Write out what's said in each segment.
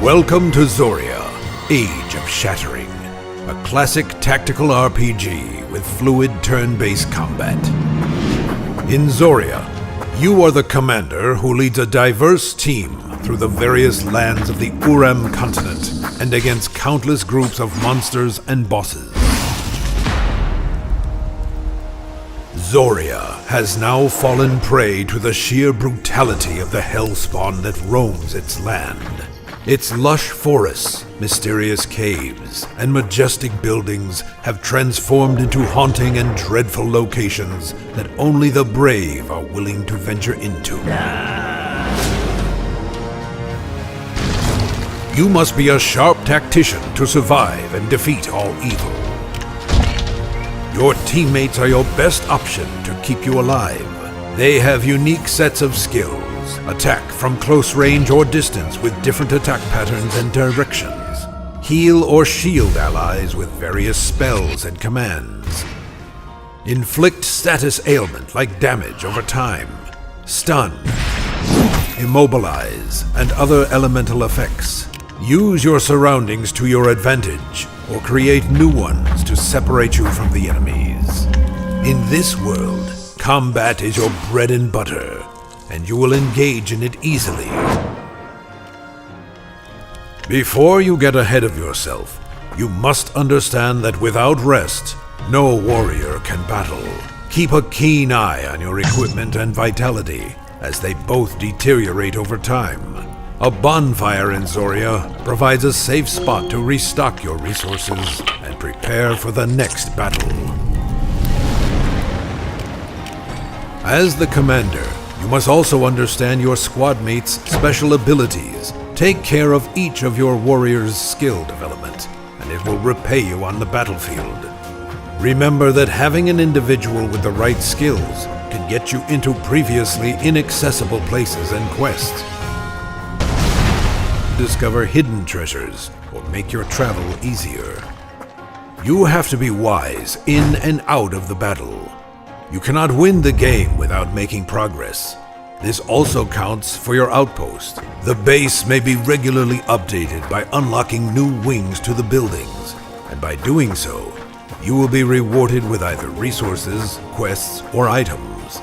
Welcome to Zoria, Age of Shattering, a classic tactical RPG with fluid turn-based combat. In Zoria, you are the commander who leads a diverse team through the various lands of the Uram continent and against countless groups of monsters and bosses. Zoria has now fallen prey to the sheer brutality of the hellspawn that roams its land. Its lush forests, mysterious caves, and majestic buildings have transformed into haunting and dreadful locations that only the brave are willing to venture into. You must be a sharp tactician to survive and defeat all evil. Your teammates are your best option to keep you alive. They have unique sets of skills. Attack from close range or distance with different attack patterns and directions. Heal or shield allies with various spells and commands. Inflict status ailment like damage over time. Stun. Immobilize and other elemental effects. Use your surroundings to your advantage or create new ones to separate you from the enemies. In this world, combat is your bread and butter, and you will engage in it easily. Before you get ahead of yourself, you must understand that without rest, no warrior can battle. Keep a keen eye on your equipment and vitality, as they both deteriorate over time. A bonfire in Zoria provides a safe spot to restock your resources and prepare for the next battle. As the commander, you must also understand your squad mates' special abilities. Take care of each of your warriors' skill development, and it will repay you on the battlefield. Remember that having an individual with the right skills can get you into previously inaccessible places and quests. Discover hidden treasures or make your travel easier. You have to be wise in and out of the battle. You cannot win the game without making progress. This also counts for your outpost. The base may be regularly updated by unlocking new wings to the buildings, and by doing so, you will be rewarded with either resources, quests, or items.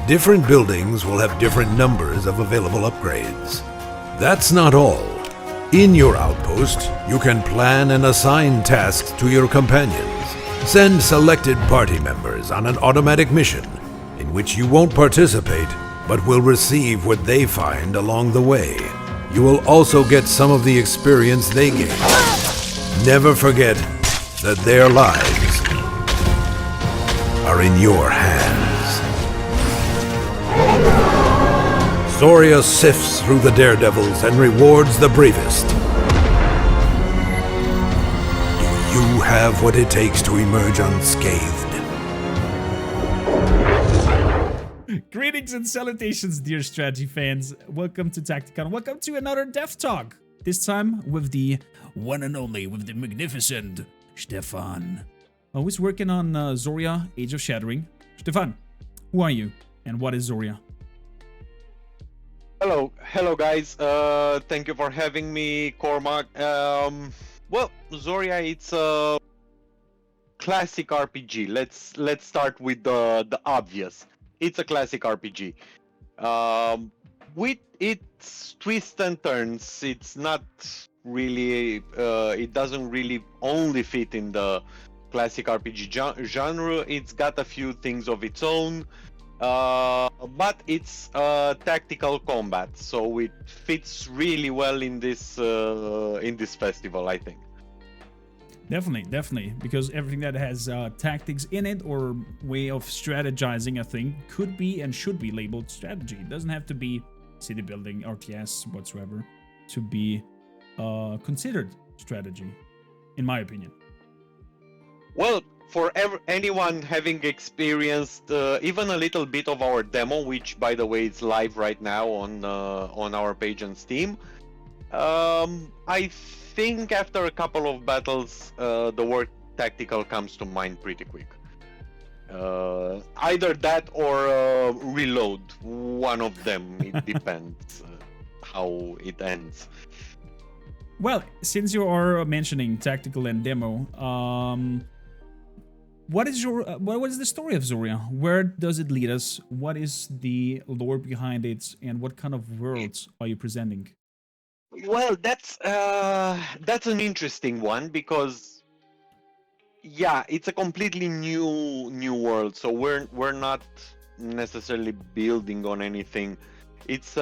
Different buildings will have different numbers of available upgrades. That's not all. In your outpost, you can plan and assign tasks to your companions. Send selected party members on an automatic mission, in which you won't participate, but will receive what they find along the way. You will also get some of the experience they gain. Never forget that their lives are in your hands. Zoria sifts through the daredevils and rewards the bravest. You have what it takes to emerge unscathed. Greetings and salutations, dear strategy fans. Welcome to Tacticon. Welcome to another Devtalk. This time with the one and only, with the magnificent Stefan. Always working on Zoria, Age of Shattering. Stefan, who are you and what is Zoria? Hello guys. Thank you for having me, Cormac. Well, Zoria, it's a classic RPG. Let's start with the obvious. It's a classic RPG. With its twists and turns, it's not really. It doesn't really only fit in the classic RPG genre. It's got a few things of its own. But it's tactical combat, so it fits really well in this festival, I think. Definitely, because everything that has tactics in it or way of strategizing a thing could be and should be labeled strategy. It doesn't have to be city building, RTS, whatsoever, to be considered strategy, in my opinion. Well, for anyone having experienced even a little bit of our demo, which by the way is live right now on our page on Steam, I think after a couple of battles, the word tactical comes to mind pretty quick. Either that or reload. One of them. It depends how it ends. Well, since you are mentioning tactical and demo, what is the story of Zoria? Where does it lead us? What is the lore behind it, and what kind of worlds are you presenting? Well, that's an interesting one because yeah, it's a completely new world. So we're not necessarily building on anything. It's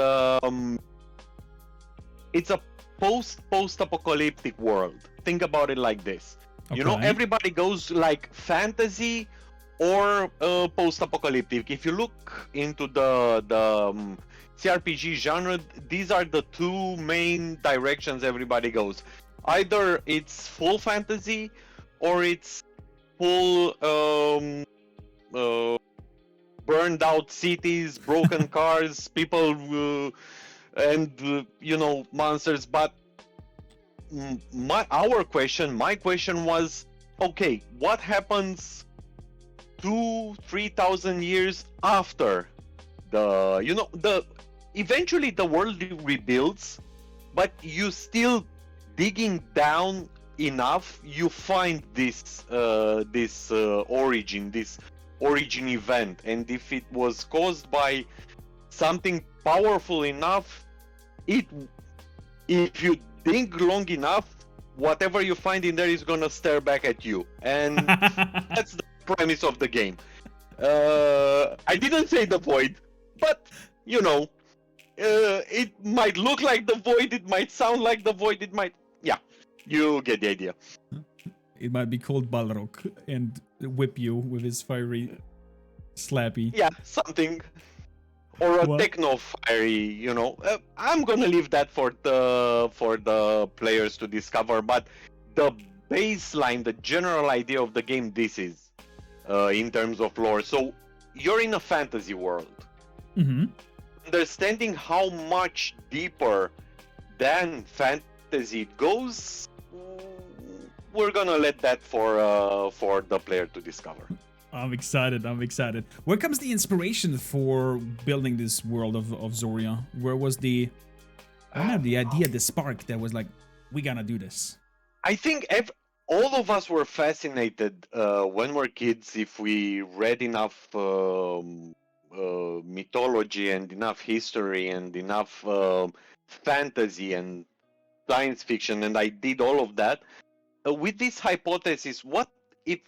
it's a post-apocalyptic world. Think about it like this. You know, Okay. everybody goes like fantasy or post-apocalyptic. If you look into the cRPG genre, these are the two main directions everybody goes. Either it's full fantasy or it's full burned out cities, broken cars, people, and you know, monsters. But my question was, okay, what happens 2,000-3,000 years after the, you know, the eventually the world rebuilds, but you still digging down enough, you find this origin event, and if it was caused by something powerful enough, if you dig long enough, whatever you find in there is gonna stare back at you, and that's the premise of the game. I didn't say the void, but you know, it might look like the void, it might sound like the void, it might, yeah, you get the idea. It might be called Balrog and whip you with his fiery slappy. Yeah, something. Or a What? techno fiery, you know. I'm gonna leave that for the players to discover, but the baseline, the general idea of the game, this is in terms of lore. So you're in a fantasy world. Mm-hmm. Understanding how much deeper than fantasy it goes, we're gonna let that for the player to discover. I'm excited. I'm excited. Where comes the inspiration for building this world of Zoria? Where was the, I don't know, the idea, the spark that was like, we gotta do this? I think all of us were fascinated when we're kids if we read enough mythology and enough history and enough fantasy and science fiction, and I did all of that with this hypothesis: what if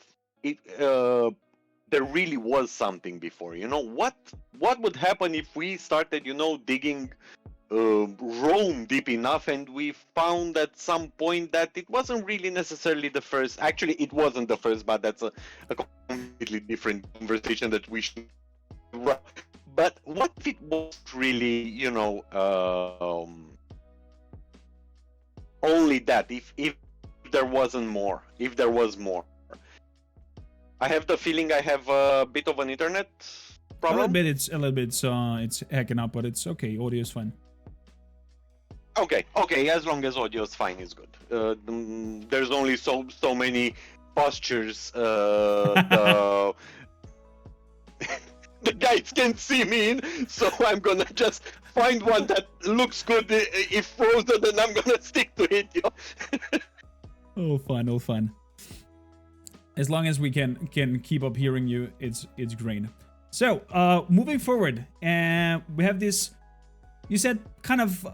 there really was something before? You know, what would happen if we started, you know, digging Rome deep enough, and we found at some point that it wasn't really necessarily the first. Actually, it wasn't the first, but that's a completely different conversation that we should. But what if it was really, you know, only that? If there wasn't more, if there was more. I have the feeling I have a bit of an internet problem. A little bit, it's hacking up, but it's okay. Audio is fine. Okay, as long as audio is fine, is good. There's only so many postures the guys can't see me in, so I'm gonna just find one that looks good if frozen, and I'm gonna stick to it. You know? All fine. As long as we can keep up hearing you, it's great. So, moving forward, we have this, you said, kind of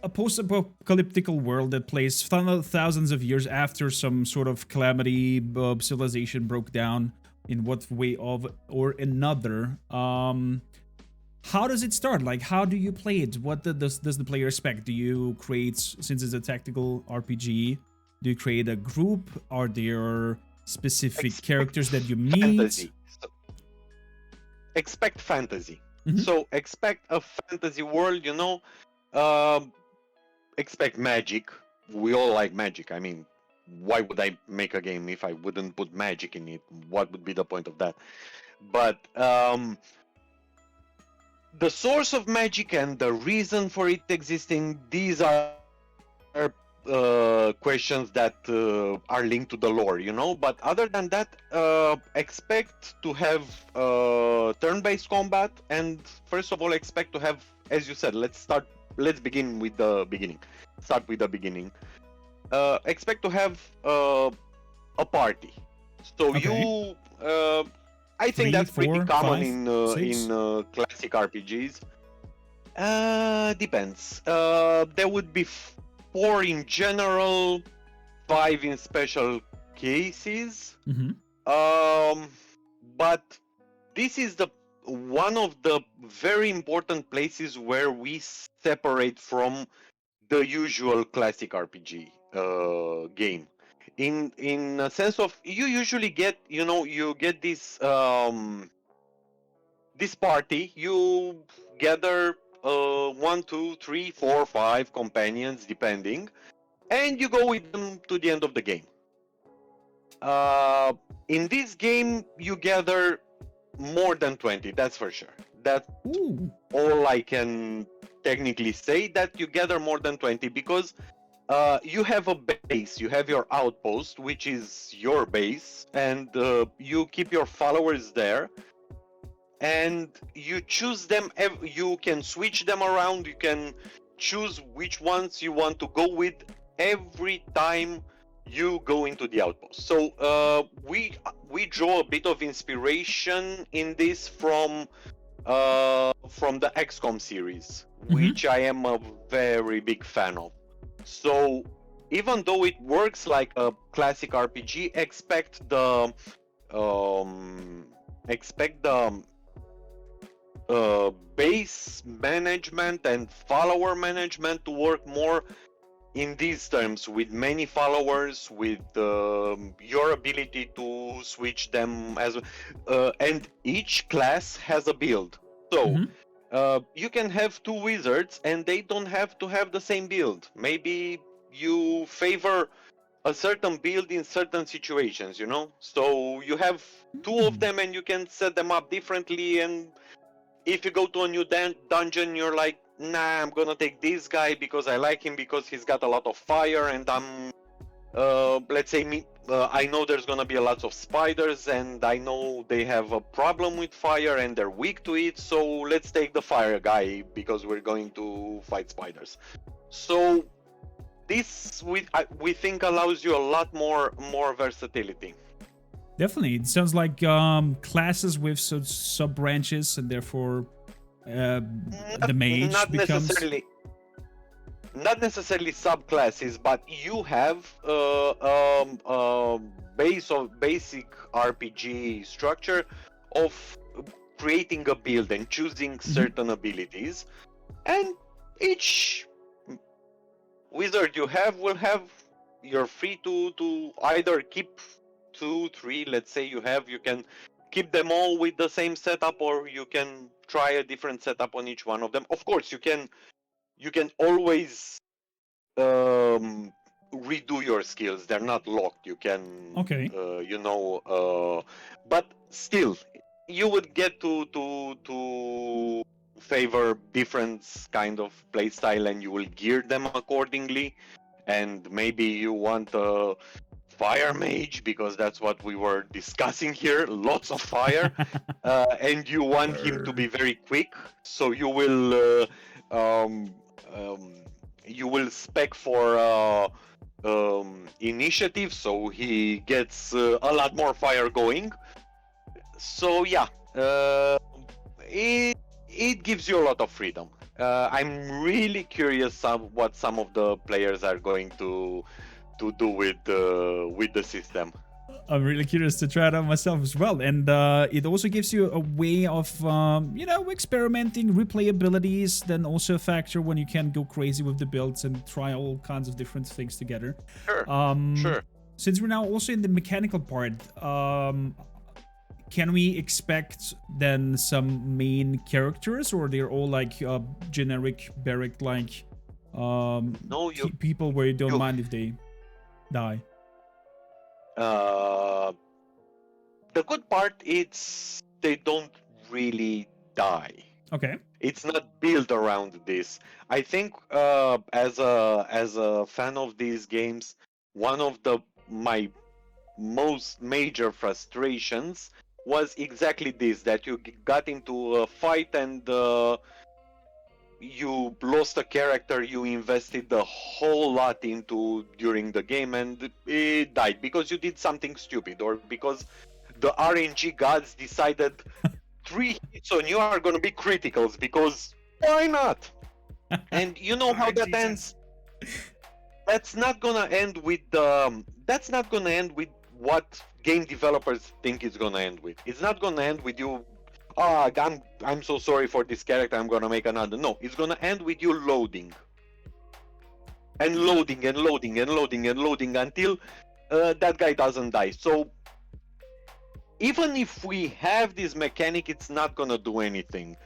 a post-apocalyptic world that plays thousands of years after some sort of calamity, civilization broke down in what way of or another. How does it start? Like, how do you play it? What does the player expect? Do you create, since it's a tactical RPG, do you create a group? Are there specific characters that you meet? Fantasy. Expect fantasy. Mm-hmm. So expect a fantasy world, you know. Expect magic. We all like magic. I mean, why would I make a game if I wouldn't put magic in it? What would be the point of that? But the source of magic and the reason for it existing, these are questions that are linked to the lore, you know. But other than that, expect to have turn-based combat, and first of all, expect to have, as you said, let's begin with the beginning. Start with the beginning. Expect to have a party. So Okay. I think Three, that's pretty four, common five, in six. classic RPGs. Depends. There would be four in general, five in special cases. Mm-hmm. But this is the one of the very important places where we separate from the usual classic RPG game. In a sense of, you usually get, you know, you get this party, you gather one, two, three, four, five companions depending, and you go with them to the end of the game. uh, in this game you gather more than 20, that's for sure. That's Ooh. all I can technically say, that you gather more than 20, because you have a base, you have your outpost, which is your base, and you keep your followers there, and you choose them. You can switch them around, you can choose which ones you want to go with every time you go into the outpost. So we draw a bit of inspiration in this from the XCOM series, Mm-hmm. which I am a very big fan of. So even though it works like a classic RPG, um, expect the base management and follower management to work more in these terms, with many followers, with your ability to switch them as and each class has a build. So Mm-hmm. you can have two wizards and they don't have to have the same build. Maybe you favor a certain build in certain situations, you know. So you have two of them and you can set them up differently. And if you go to a new dungeon, you're like, nah, I'm gonna take this guy because I like him because he's got a lot of fire, and I'm let's say I know there's gonna be a lot of spiders, and I know they have a problem with fire and they're weak to it, so let's take the fire guy because we're going to fight spiders. So this we think allows you a lot more versatility. Definitely. It sounds like classes with sub branches, and therefore the mage Not becomes. necessarily, not necessarily subclasses, but you have basic RPG structure of creating a build and choosing Mhm. certain abilities, and each wizard you have will have, you're free to either keep two, three, let's say you can keep them all with the same setup, or you can try a different setup on each one of them. Of course, you can always redo your skills. They're not locked. You can Okay. but still you would get to favor different kind of playstyle, and you will gear them accordingly. And maybe you want a fire mage because that's what we were discussing here, lots of fire, and you want him to be very quick, so um, um, you will spec for initiative, so he gets a lot more fire going. So yeah, it gives you a lot of freedom. I'm really curious what some of the players are going to do with the system. I'm really curious to try it out myself as well. And it also gives you a way of, experimenting, replayabilities, then also a factor when you can go crazy with the builds and try all kinds of different things together. Sure, Um, sure. since we're now also in the mechanical part, can we expect then some main characters, or they're all like generic barrack like No, people where you don't you mind if they die? uh, the good part is they don't really die. Okay. It's not built around this. I think as a fan of these games, one of the my most major frustrations was exactly this, that you got into a fight and you lost a character you invested a whole lot into during the game and it died because you did something stupid or because the RNG gods decided 3 hits on you are going to be criticals because why not? And you know how Oh, that Jesus. ends. That's not gonna end with that's not gonna end with what game developers think it's gonna end with. It's not gonna end with you. Oh, I'm so sorry for this character. I'm gonna make another. No, it's gonna end with you loading and loading and loading and loading and loading until that guy doesn't die. So even if we have this mechanic, it's not gonna do anything.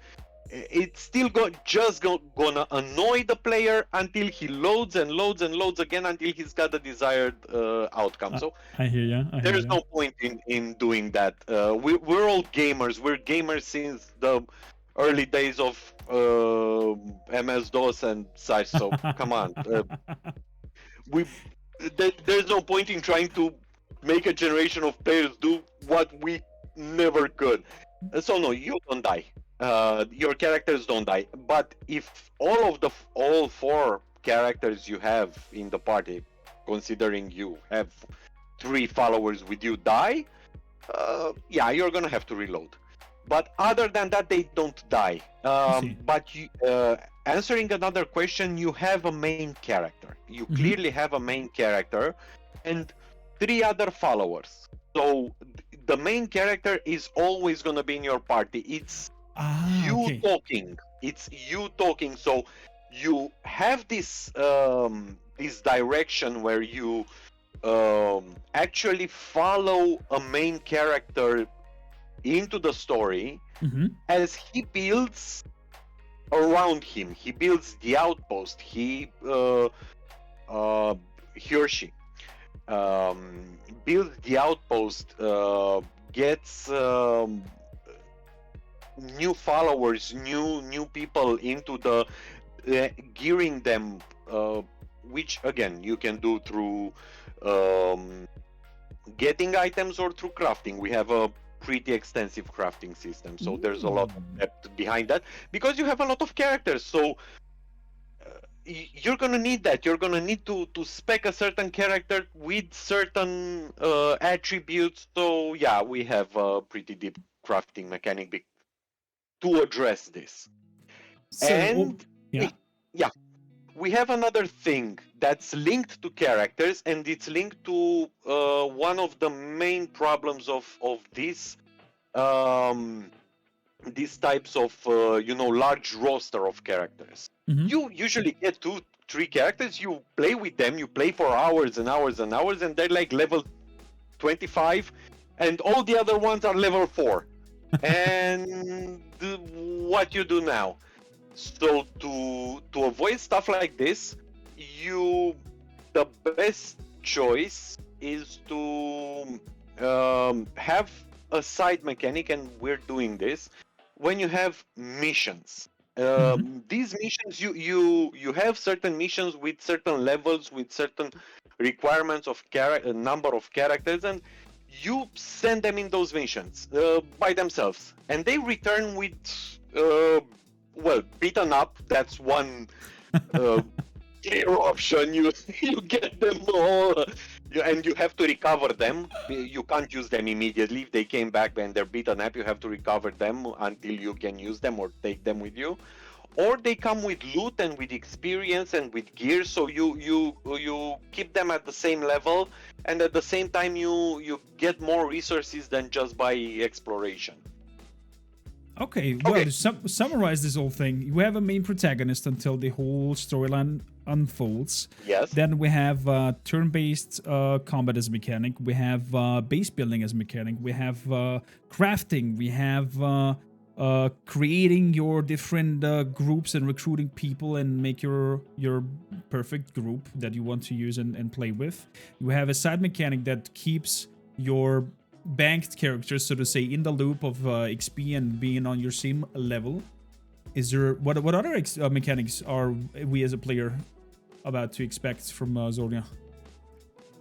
It's still gonna annoy the player until he loads and loads and loads again until he's got the desired outcome. So I hear you. I hear there's you. no point in doing that. We're all gamers. We're gamers since the early days of MS DOS and such. So come on, we there's no point in trying to make a generation of players do what we never could. So no, you don't die. Your characters don't die. But if all four characters you have in the party, considering you have 3 followers with you, die, yeah, you're gonna have to reload. But other than that, they don't die. See. But answering another question, you have a main character. You clearly have a main character and 3 other followers. So the main character is always gonna be in your party. It's you Okay. talking. It's you talking. So you have this this direction where you actually follow a main character into the story as he builds around him. He builds the outpost. He or she builds the outpost, gets new followers, new people into the gearing them, which again you can do through getting items or through crafting. We have a pretty extensive crafting system, so there's a lot of depth behind that because you have a lot of characters. So you're gonna need that. You're gonna need to spec a certain character with certain attributes. So yeah, we have a pretty deep crafting mechanic to address this. So, And yeah. yeah, we have another thing that's linked to characters, and it's linked to one of the main problems of this these types of large roster of characters. You usually get 2-3 characters, you play with them, you play for hours and hours and hours, and they're like level 25 and all the other ones are level 4. And what you do now? So to avoid stuff like this, the best choice is to have a side mechanic, and we're doing this when you have missions. These missions, you have certain missions with certain levels, with certain requirements of a number of characters, and you send them in those missions by themselves, and they return with beaten up. That's one clear option. You get them all, and you have to recover them. You can't use them immediately. If they came back and they're beaten up, you have to recover them until you can use them or take them with you. Or they come with loot and with experience and with gear, so you keep them at the same level, and at the same time you get more resources than just by exploration. Okay, well, to summarize this whole thing, you have a main protagonist until the whole storyline unfolds. Yes. Then we have turn-based combat as a mechanic. We have base building as a mechanic. We have crafting. We have creating your different groups and recruiting people and make your perfect group that you want to use and play with. You have a side mechanic that keeps your banked characters, so to say, in the loop of XP and being on your same level. Is there what other mechanics are we as a player about to expect from Zoria?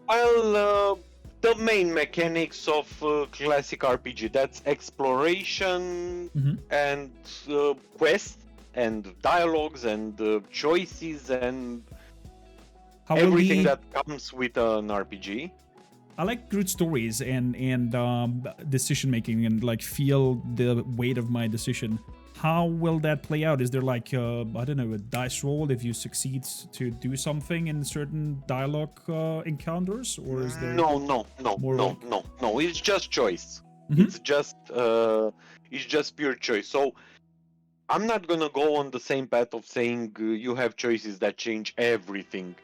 Well, the main mechanics of classic RPG, that's exploration and quests and dialogues and choices and everything that comes with an RPG. I like good stories and decision making and like feel the weight of my decision. How will that play out? Is there like I don't know, a dice roll if you succeed to do something in certain dialogue encounters, or is there no. It's just choice. It's just pure choice. So I'm not gonna go on the same path of saying you have choices that change everything.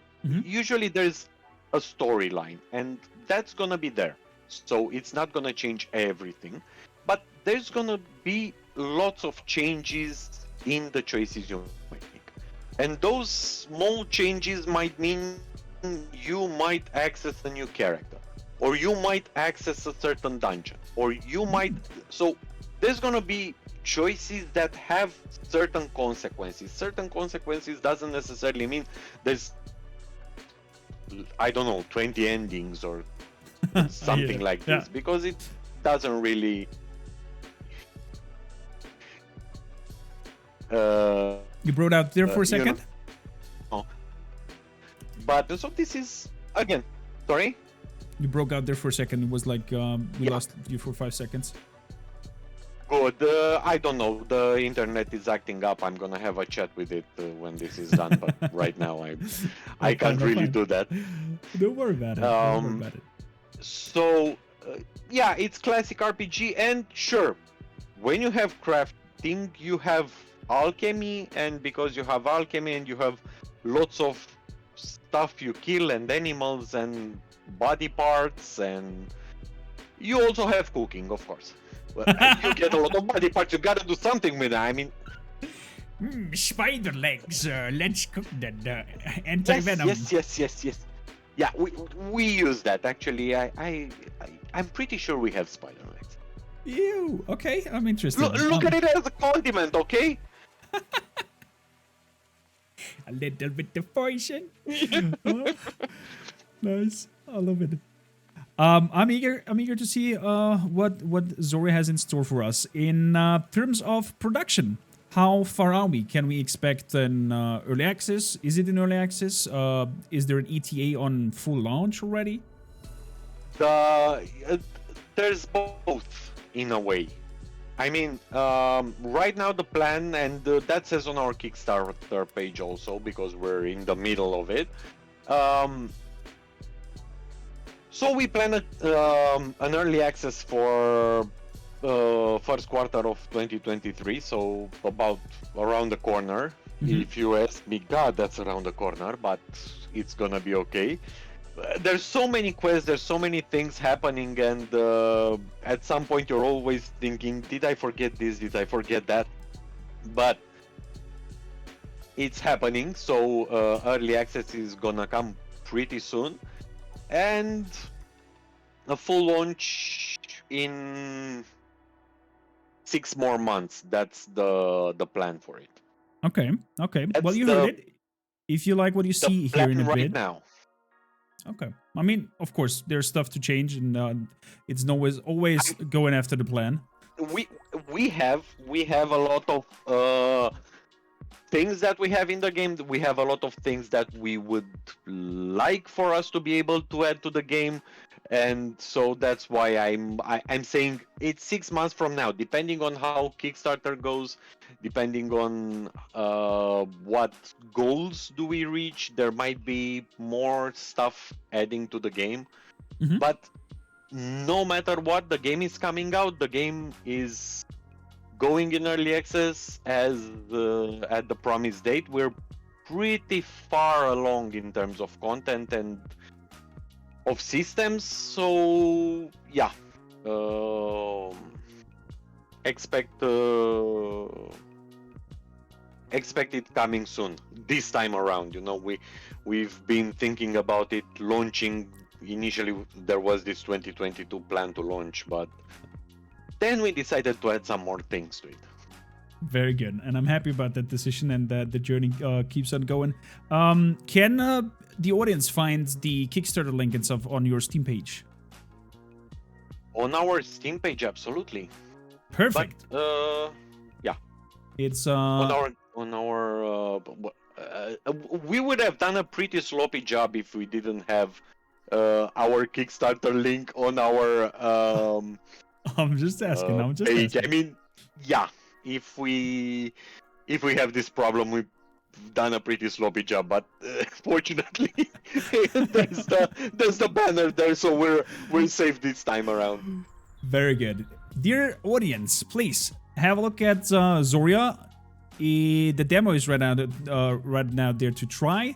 Usually there's a storyline, and that's gonna be there. So it's not gonna change everything, but there's gonna be lots of changes in the choices you make. And those small changes might mean you might access a new character, or you might access a certain dungeon, or you might... So there's gonna be choices that have certain consequences. Certain consequences doesn't necessarily mean there's, I don't know, 20 endings or something like this, because it doesn't really... you brought out there for a second? But so this is, again, sorry? You broke out there for a second. It was like we lost you for 5 seconds. Good. I don't know. The internet is acting up. I'm gonna have a chat with it when this is done. But right now, I can't really do that. Don't worry about it. Don't worry about it. So, yeah, it's classic RPG, and sure, when you have crafting, you have alchemy, and because you have alchemy and you have lots of stuff you kill and animals and body parts, and you also have cooking, of course. Well, you get a lot of body parts, you gotta do something with it. I mean, spider legs, let's cook that anti-venom. Yes. Yeah, we use that actually. I'm pretty sure we have spider legs. Ew. Okay, I'm interested. Look at it as a condiment, okay? A little bit of poison. Nice. I love it. I'm eager to see what Zoria has in store for us in terms of production. How far are we? Can we expect an early access? Is it in early access? Is there an ETA on full launch already? There's both in a way. I mean, right now the plan, and that says on our Kickstarter page also, because we're in the middle of it. So we plan an early access for first quarter of 2023, so about around the corner. If you ask me, God, that's around the corner, but it's gonna be okay. There's so many quests, there's so many things happening, and at some point you're always thinking, did I forget this, did I forget that? But it's happening, so early access is gonna come pretty soon, and a full launch in 6 more months. That's the plan for it. Okay. That's well, you heard it. If you like what you see here in the right grid now. Okay. I mean, of course, there's stuff to change, and it's always going after the plan. We have a lot of things that we have in the game. We have a lot of things that we would like for us to be able to add to the game, and so that's why I'm saying it's 6 months from now, depending on how Kickstarter goes, depending on what goals do we reach. There might be more stuff adding to the game, but no matter what, the game is coming out. The game is going in early access as at the promised date. We're pretty far along in terms of content and of systems, so yeah, expect it coming soon. This time around, you know, we've been thinking about it launching. Initially, there was this 2022 plan to launch, but then we decided to add some more things to it. Very good, and I'm happy about that decision, and that the journey keeps on going. Can the audience find the Kickstarter link and stuff on your Steam page? On our Steam page, absolutely. Perfect. But yeah, It's we would have done a pretty sloppy job if we didn't have our Kickstarter link on our I'm just asking. I'm just page. asking. I mean, yeah, if we have this problem, we've done a pretty sloppy job. But fortunately, there's the banner there, so we're safe this time around. Very good. Dear audience, please have a look at Zoria. The demo is right now there to try.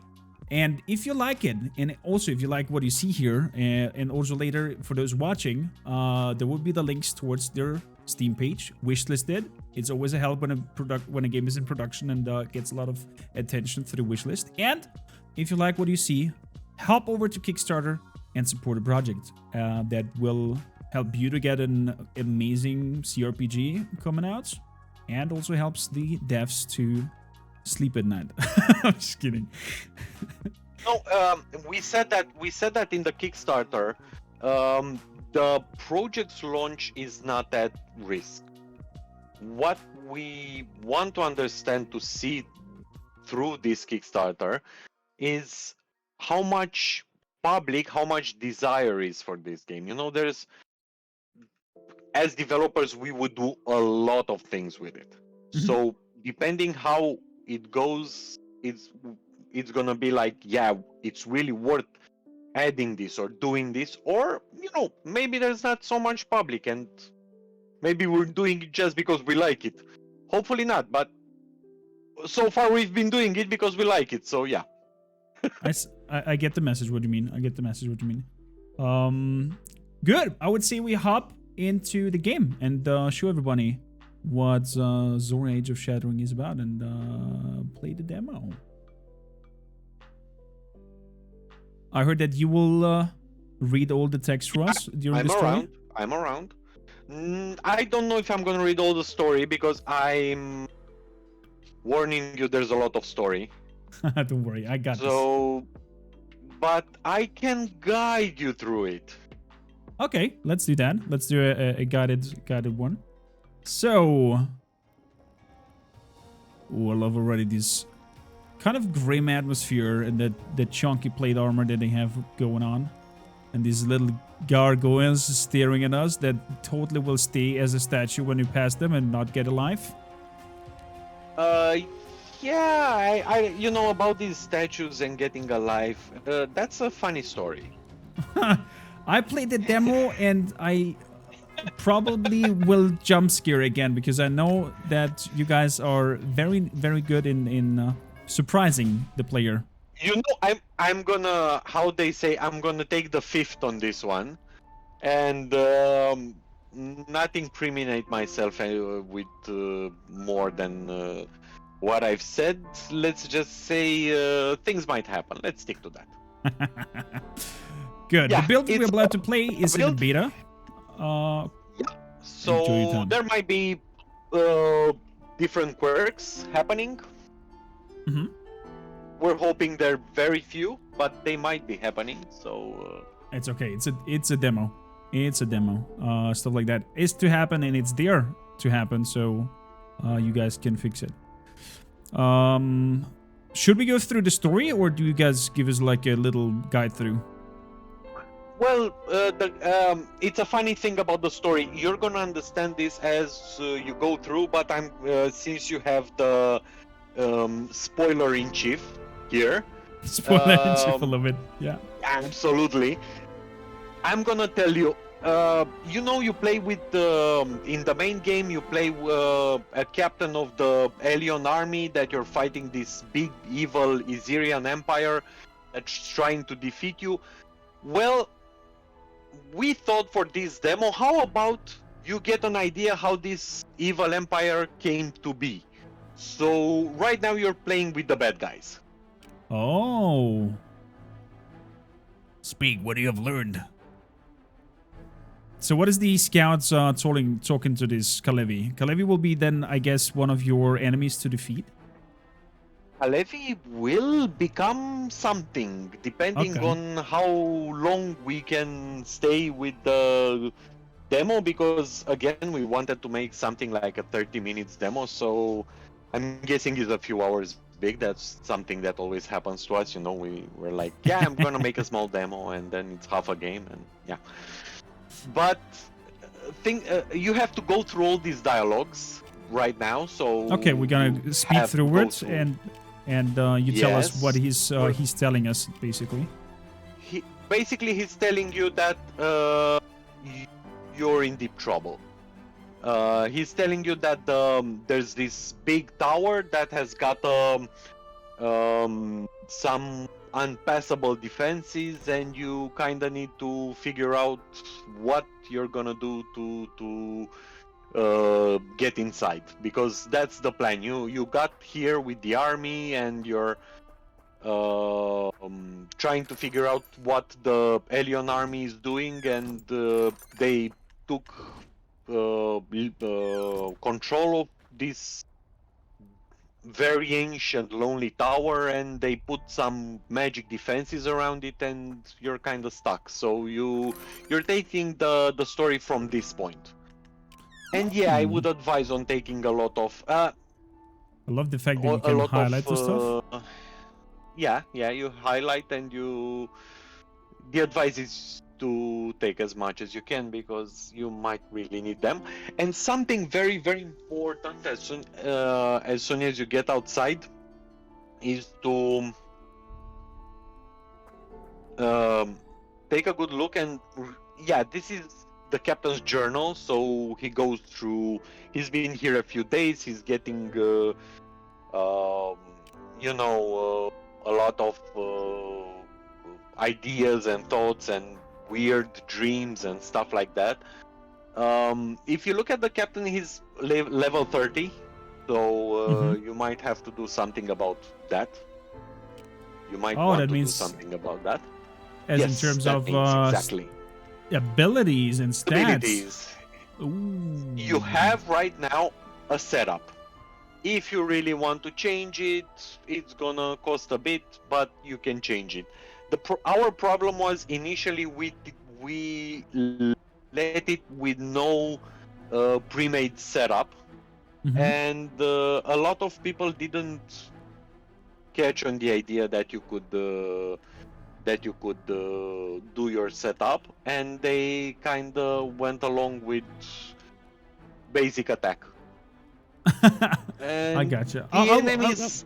And if you like it, and also if you like what you see here, and also later for those watching, there will be the links towards their Steam page, wishlisted. It's always a help when a game is in production and gets a lot of attention through the wishlist. And if you like what you see, hop over to Kickstarter and support a project that will help you to get an amazing cRPG coming out, and also helps the devs to sleep at night. I'm just kidding. No, we said that in the Kickstarter. The project's launch is not at risk. What we want to understand, to see through this Kickstarter, is how much desire is for this game. You know, as developers, we would do a lot of things with it. Mhm. So depending how it goes, it's gonna be like, yeah, it's really worth adding this or doing this, or maybe there's not so much public, and maybe we're doing it just because we like it. Hopefully not, but so far we've been doing it because we like it. So yeah. I get the message. What do you mean? I get the message. What do you mean? Good. I would say we hop into the game and show everybody what Zoria Age of Shattering is about, and play the demo. I heard that you will read all the text for us during the story. I'm around. I don't know if I'm gonna read all the story, because I'm warning you, there's a lot of story. Don't worry, I got this. But I can guide you through it. Okay, let's do that. Let's do a guided one. So, I love already this kind of grim atmosphere and the chunky plate armor that they have going on, and these little gargoyles staring at us that totally will stay as a statue when you pass them and not get alive. Yeah, I about these statues and getting alive. That's a funny story. I played the demo and I probably will jump scare again, because I know that you guys are very, very good in surprising the player. I'm gonna, how they say, I'm gonna take the fifth on this one, and not incriminate myself with more than what I've said. Let's just say things might happen. Let's stick to that. Good. Yeah, the build we're about to play is in the beta. So there might be different quirks happening. Mm-hmm. We're hoping they're very few, but they might be happening. So it's okay. It's a demo. It's a demo. Stuff like that is to happen, and it's there to happen. So you guys can fix it. Should we go through the story, or do you guys give us like a little guide through? Well, it's a funny thing about the story. You're gonna understand this as you go through, but since you have the spoiler in chief here. Spoiler in chief a little bit, yeah. Absolutely. I'm gonna tell you. You play with in the main game. You play a captain of the alien army that you're fighting this big evil Izirian empire that's trying to defeat you. Well, we thought for this demo, how about you get an idea how this evil empire came to be? So right now you're playing with the bad guys. Oh. Speak, what do you have learned? So what is the scouts talking to this Kalevi? Kalevi will be then, I guess, one of your enemies to defeat. Alevi will become something depending Okay. on how long we can stay with the demo, because again we wanted to make something like a 30 minutes demo, so I'm guessing it's a few hours big. That's something that always happens to us, you know. We're like, yeah, I'm gonna make a small demo, and then it's half a game, and yeah. But you have to go through all these dialogues right now, so Okay, we're gonna you speed have to through go it, through. and you tell us what Yes. he's telling us, basically. He's telling you that you're in deep trouble. He's telling you that there's this big tower that has got some unpassable defenses, and you kind of need to figure out what you're gonna do to get inside, because that's the plan. You got here with the army, and you're trying to figure out what the alien army is doing, and they took control of this very ancient lonely tower, and they put some magic defenses around it, and you're kind of stuck. So you're taking the story from this point. And yeah, I would advise on taking a lot of I love the fact that you a can lot highlight the stuff. yeah, you highlight, and the advice is to take as much as you can, because you might really need them. And something very, very important as soon as you get outside is to take a good look. And yeah, this is the captain's journal, so he goes through. He's been here a few days. He's getting a lot of ideas and thoughts and weird dreams and stuff like that. If you look at the captain, he's level 30, so you might have to do something about that. You might want that to do means something about that. as Yes, in terms that of means exactly. abilities and stats. Abilities. Ooh. You have right now a setup. If you really want to change it, it's gonna cost a bit, but you can change it. Our problem was initially we let it with no pre-made setup, and a lot of people didn't catch on the idea that you could do your setup, and they kind of went along with basic attack. I gotcha. The enemies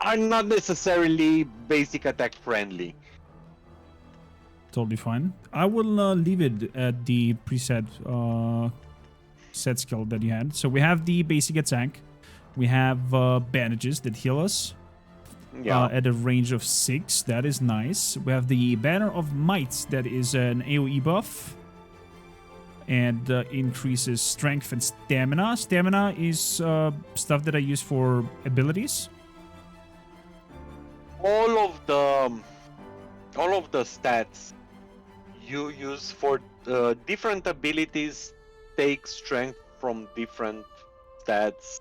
are not necessarily basic attack friendly. Totally fine. I will leave it at the preset set skill that you had. So we have the basic attack. We have bandages that heal us at a range of 6. That is nice. We have the Banner of Might. That is an AoE buff. And increases strength and stamina. Stamina is stuff that I use for abilities. All of the stats you use for different abilities take strength from different stats.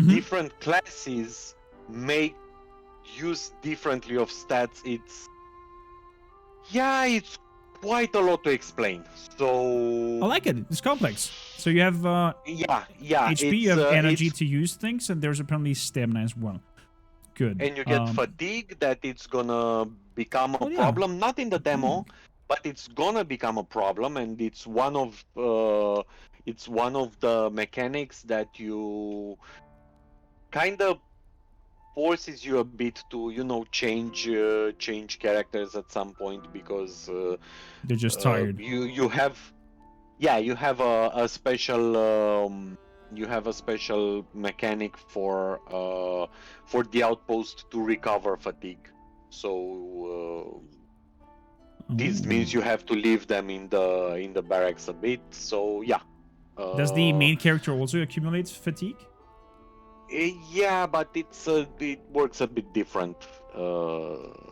Different classes make use differently of stats. It's quite a lot to explain. So I like it. It's complex. So you have HP, you have energy to use things, and there's apparently stamina as well. Good. And you get fatigue, that it's gonna become a problem. Not in the demo, but it's gonna become a problem, and it's one of the mechanics that you kind of forces you a bit to change characters at some point, because they're just tired. You have a special mechanic for the outpost to recover fatigue. So this means you have to leave them in the barracks a bit. So yeah. Does the main character also accumulate fatigue? Yeah, but it works a bit different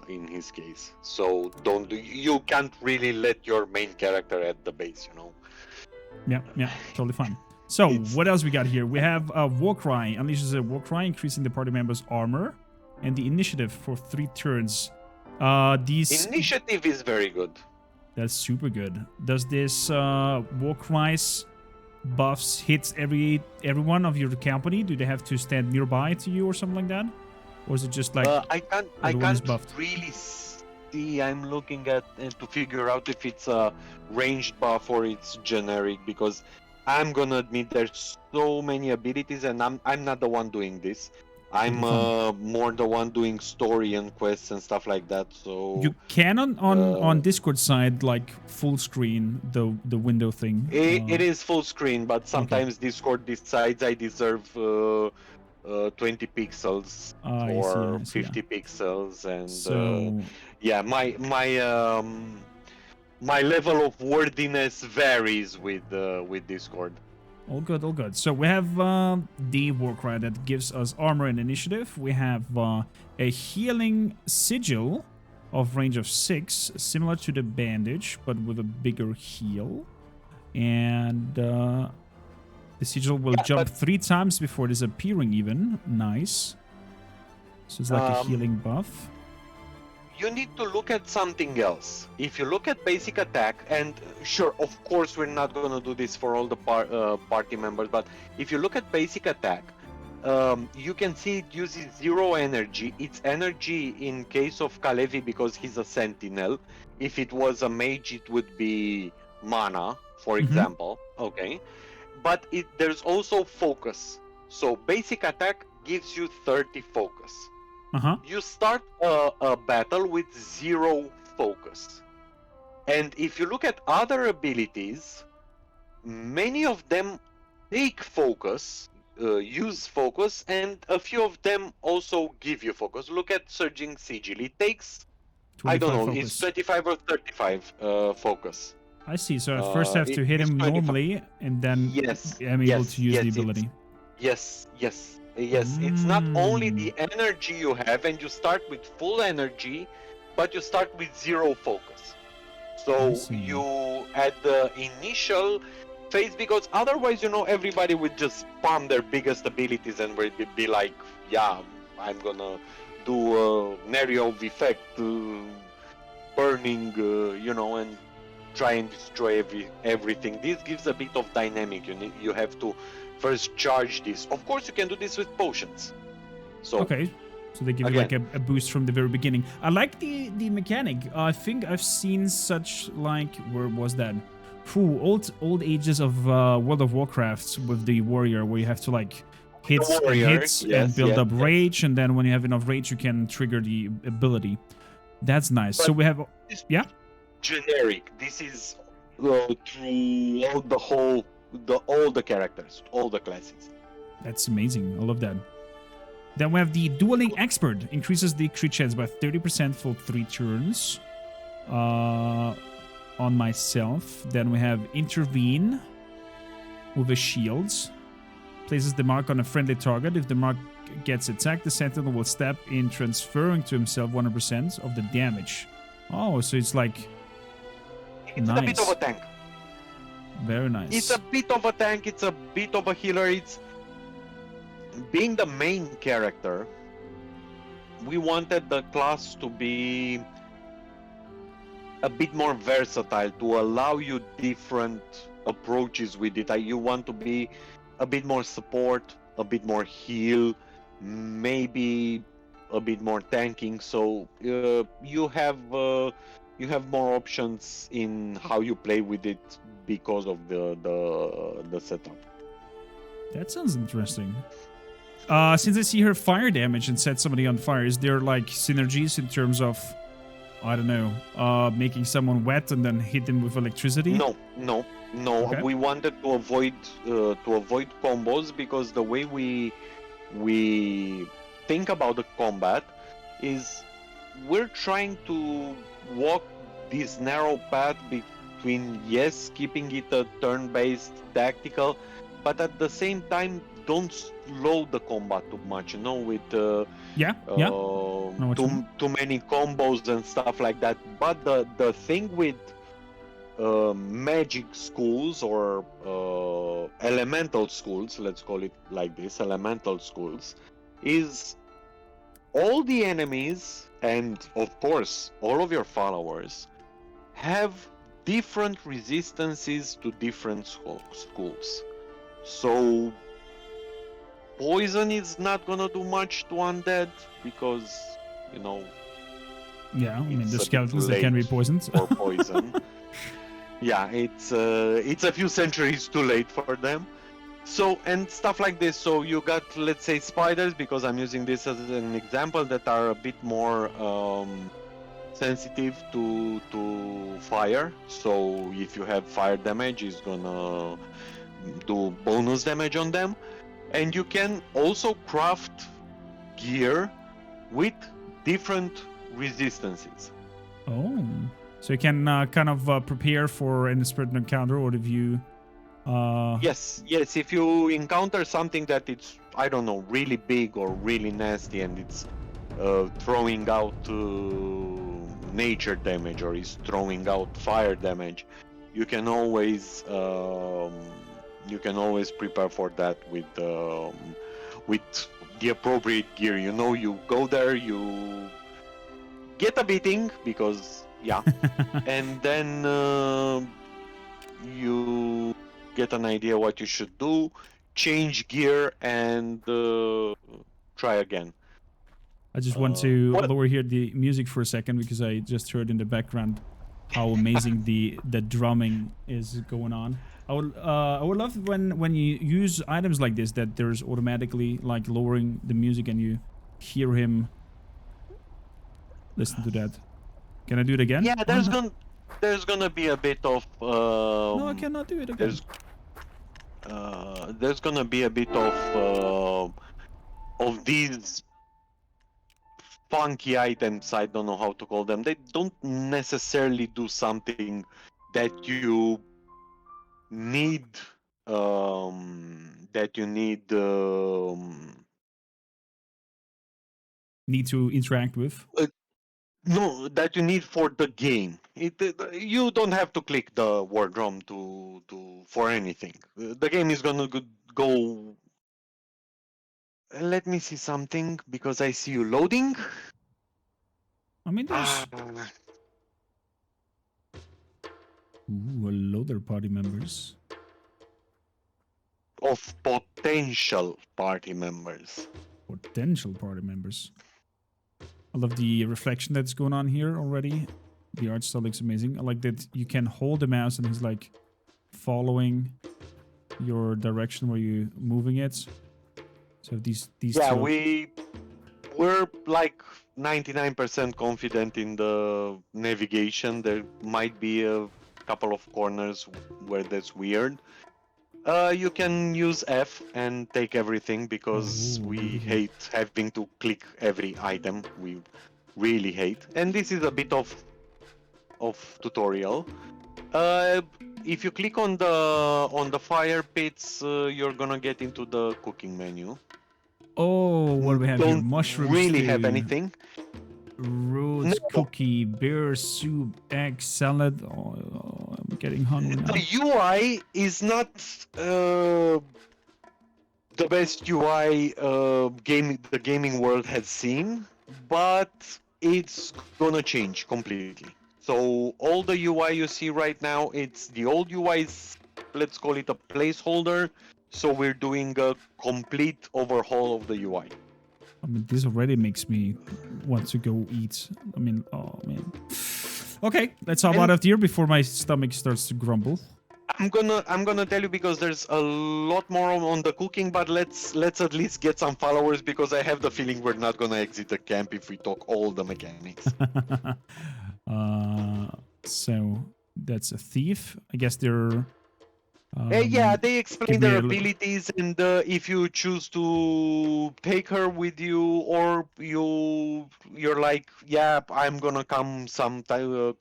in his case. So you can't really let your main character at the base, you know. Yeah, totally fine. So, It's what else we got here? We have a war cry. Unleashes a war cry, increasing the party members' armor and the initiative for 3 turns. These initiative is very good. That's super good. Does this war cries buffs hit everyone of your company? Do they have to stand nearby to you or something like that? Or is it just like I everyone is can't buffed? really see. I'm looking at to figure out if it's a ranged buff or it's generic, because I'm gonna admit there's so many abilities and I'm not the one doing this. I'm more the one doing story and quests and stuff like that. So You can on Discord side like full screen the window thing. it is full screen, but sometimes Discord decides I deserve 20 pixels or I see, 50 pixels, and So yeah, my level of wordiness varies with Discord. all good, all good. So we have the Warcry that gives us armor and initiative. We have a healing sigil of range of 6, similar to the bandage, but with a bigger heal. And the sigil will jump 3 times before disappearing even. Nice. So it's like a healing buff. You need to look at something else. If you look at basic attack, and sure, of course, we're not going to do this for all the party members, but if you look at basic attack, you can see it uses 0 energy. It's energy in case of Kalevi because he's a sentinel. If it was a mage, it would be mana, for example. Okay, but there's also focus. So basic attack gives you 30 focus. You start a battle with 0 focus. And if you look at other abilities, many of them take focus, use focus, and a few of them also give you focus. Look at Surging Sigil. It takes, I don't know, focus. It's 25 or 35 focus. I see. So I first have to hit him normally, and then I'm able to use the ability. Yes. It's not only the energy you have, and you start with full energy, but you start with 0 focus. So you at the initial phase, because otherwise, you know, everybody would just spam their biggest abilities and would be like, yeah, I'm gonna do a Nereo effect, burning, you know, and try and destroy everything. This gives a bit of dynamic. You have to first charge this. Of course, you can do this with potions. So so they give you like a boost from the very beginning. I like the mechanic. I think I've seen such like, where was that? Old ages of World of Warcraft with the warrior, where you have to like hits and build up rage, and then when you have enough rage, you can trigger the ability. That's nice. But so we have generic. This is throughout all the characters, all the classes. That's amazing. I love that. Then we have the Dueling Expert. Increases the crit chance by 30% for 3 turns on myself. Then we have Intervene with a shield. Places the mark on a friendly target. If the mark gets attacked, the sentinel will step in, transferring to himself 100% of the damage. Oh, so it's like... It's a bit of a tank. Very nice. It's a bit of a tank, it's a bit of a healer. It's being the main character. We wanted the class to be a bit more versatile, to allow you different approaches with it. You want to be a bit more support, a bit more heal, maybe a bit more tanking. So you have more options in how you play with it because of the setup. That sounds interesting. Since I see her fire damage and set somebody on fire, is there like synergies in terms of, I don't know, making someone wet and then hit them with electricity? No. Okay. We wanted to avoid combos, because the way we think about the combat is we're trying to walk this narrow path between keeping it a turn-based tactical, but at the same time, don't slow the combat too much. You know, with Yeah. Know what you mean. too many combos and stuff like that. But the thing with magic schools or elemental schools, let's call it like this, elemental schools, is all the enemies and of course all of your followers have different resistances to different schools. So poison is not gonna do much to undead because, you know, Yeah, I mean, it's there's a bit skeletons that can be late poisoned. for poison. Yeah, it's a few centuries too late for them. So, and stuff like this. So you got, let's say, spiders, because I'm using this as an example, that are a bit more sensitive to fire. So if you have fire damage, it's gonna do bonus damage on them. And you can also craft gear with different resistances. Oh, so you can kind of prepare for an unexpected encounter, or if you. Yes, if you encounter something that it's, I don't know, really big or really nasty, and it's throwing out nature damage, or is throwing out fire damage, you can always prepare for that with the appropriate gear. You know, you go there, you get a beating because and then you get an idea what you should do, change gear, and try again. I just want to what? lower here the music for a second because I just heard in the background how amazing the drumming is going on. I would love when you use items like this that there's automatically like lowering the music and you hear him. Listen to that. Can I do it again? Yeah, there's gonna be a bit of no, I cannot do it again. There's gonna be a bit of these funky items. I don't know how to call them. They don't necessarily do something that you need Need to interact with. no, that you need for the game. You don't have to click the war drum to for anything. The game is gonna go. Let me see something, because I see you loading. I mean, there's Ah, hello there, party members. of potential party members. Potential party members. I love the reflection that's going on here already. The art style looks amazing. I like that you can hold the mouse and he's like following your direction where you're moving it. So these Yeah, two. we're like 99% confident in the navigation. There might be a couple of corners where that's weird. You can use F and take everything, because we hate having to click every item. We really hate. And this is a bit of tutorial. If you click on the fire pits, you're gonna get into the cooking menu. Oh, what do we have here? Don't Mushrooms. really have anything. Roots, No. cookie, beer, soup, egg, salad. Oh, I'm getting hungry now. The UI is not the best UI the gaming world has seen, but it's gonna change completely. So all the UI you see right now, it's the old UI is, let's call it a placeholder. So we're doing a complete overhaul of the UI. I mean, this already makes me want to go eat. I mean, oh man. Okay, let's hop out of here before my stomach starts to grumble. I'm gonna tell you, because there's a lot more on the cooking, but let's at least get some followers, because I have the feeling we're not gonna exit the camp if we talk all the mechanics. So that's a thief. I guess they're. Yeah, they explain their give me abilities, and if you choose to take her with you, or you're like, yeah, I'm gonna come sometime.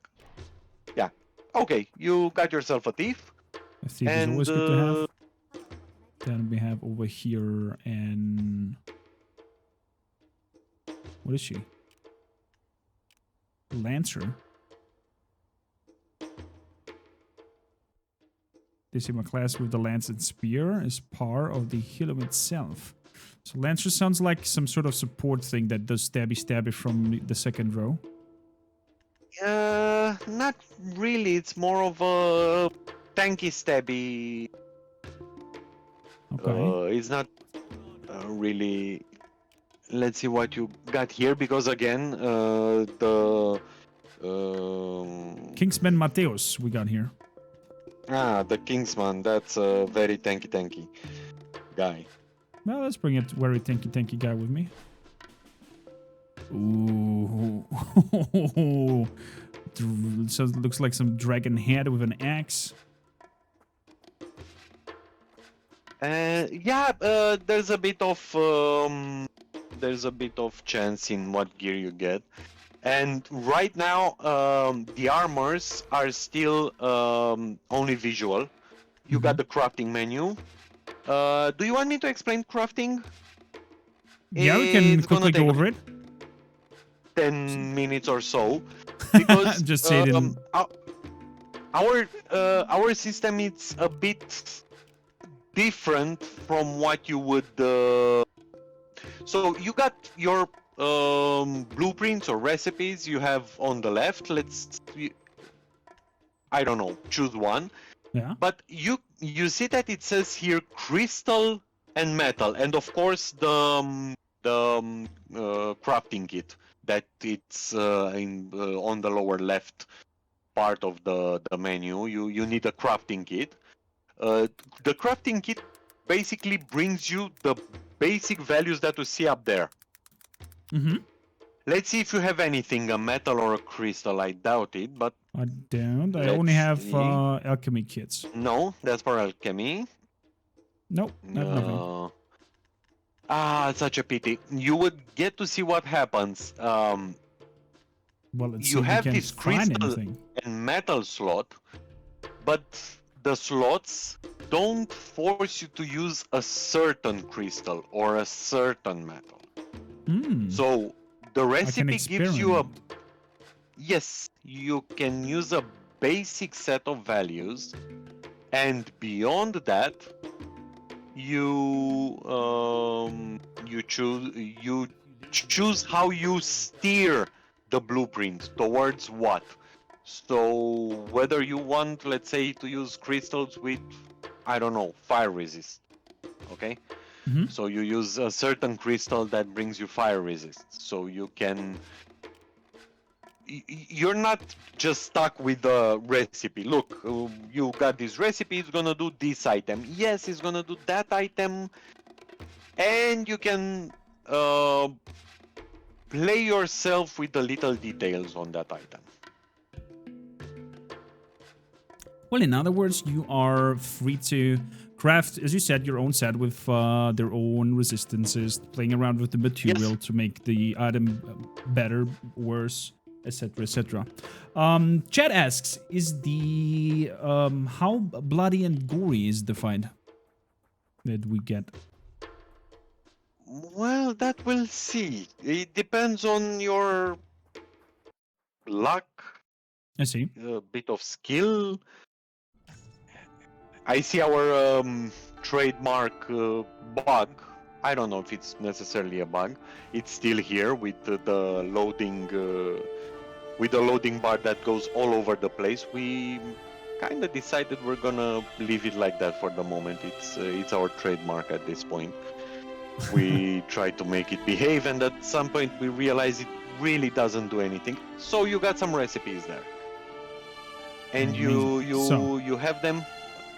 Yeah, okay, you got yourself a thief. A thief is And always good to have. Then we have over here and what is she? Lancer. They say my class with the lance and spear is part of the hilum itself. So Lancer sounds like some sort of support thing that does stabby from the second row. Not really. It's more of a tanky stabby. Okay. It's not really. Let's see what you got here, because again, the Kingsman Mateos we got here. the Kingsman. That's a very tanky guy. Well, let's bring it very tanky guy with me. Ooh. So it looks like some dragon head with an axe. Yeah, there's a bit of chance in what gear you get, and right now the armors are still only visual. You got the crafting menu. Do you want me to explain crafting? Yeah, we can It's quickly gonna go take over it. 10 minutes or so, because Just say it in... our system is a bit different from what you would. So you got your blueprints or recipes you have on the left. I don't know, choose one. Yeah. But you see that it says here crystal and metal, and of course the crafting kit that it's on the lower left part of the menu. You need a crafting kit. The crafting kit basically brings you the basic values that you see up there. Mm-hmm. Let's see if you have anything, a metal or a crystal. I doubt it, but I don't. I only have alchemy kits. no, that's for alchemy. Nope, I have nothing. Such a pity. You would get to see what happens. Well, let's You see have if we this can find crystal anything. and metal slot, but the slots don't force you to use a certain crystal or a certain metal. So the recipe gives you a... Yes, you can use a basic set of values, and beyond that, you choose how you steer the blueprint towards what. So whether you want, let's say, to use crystals with, I don't know, fire resist, okay? So you use a certain crystal that brings you fire resist, so you can... You're not just stuck with the recipe. Look, you got this recipe, it's gonna do this item. Yes, it's gonna do that item. And you can play yourself with the little details on that item. Well, in other words, you are free to craft, as you said, your own set with their own resistances, playing around with the material to make the item better, worse, etc., etc. Chad asks, is the how bloody and gory is defined that we get? Well, that we'll see. It depends on your luck, I see. a bit of skill. I see our trademark bug. I don't know if it's necessarily a bug. It's still here with the loading bar that goes all over the place. We kind of decided we're gonna leave it like that for the moment. It's our trademark at this point. We try to make it behave, and at some point we realize it really doesn't do anything. So you got some recipes there, and you have them.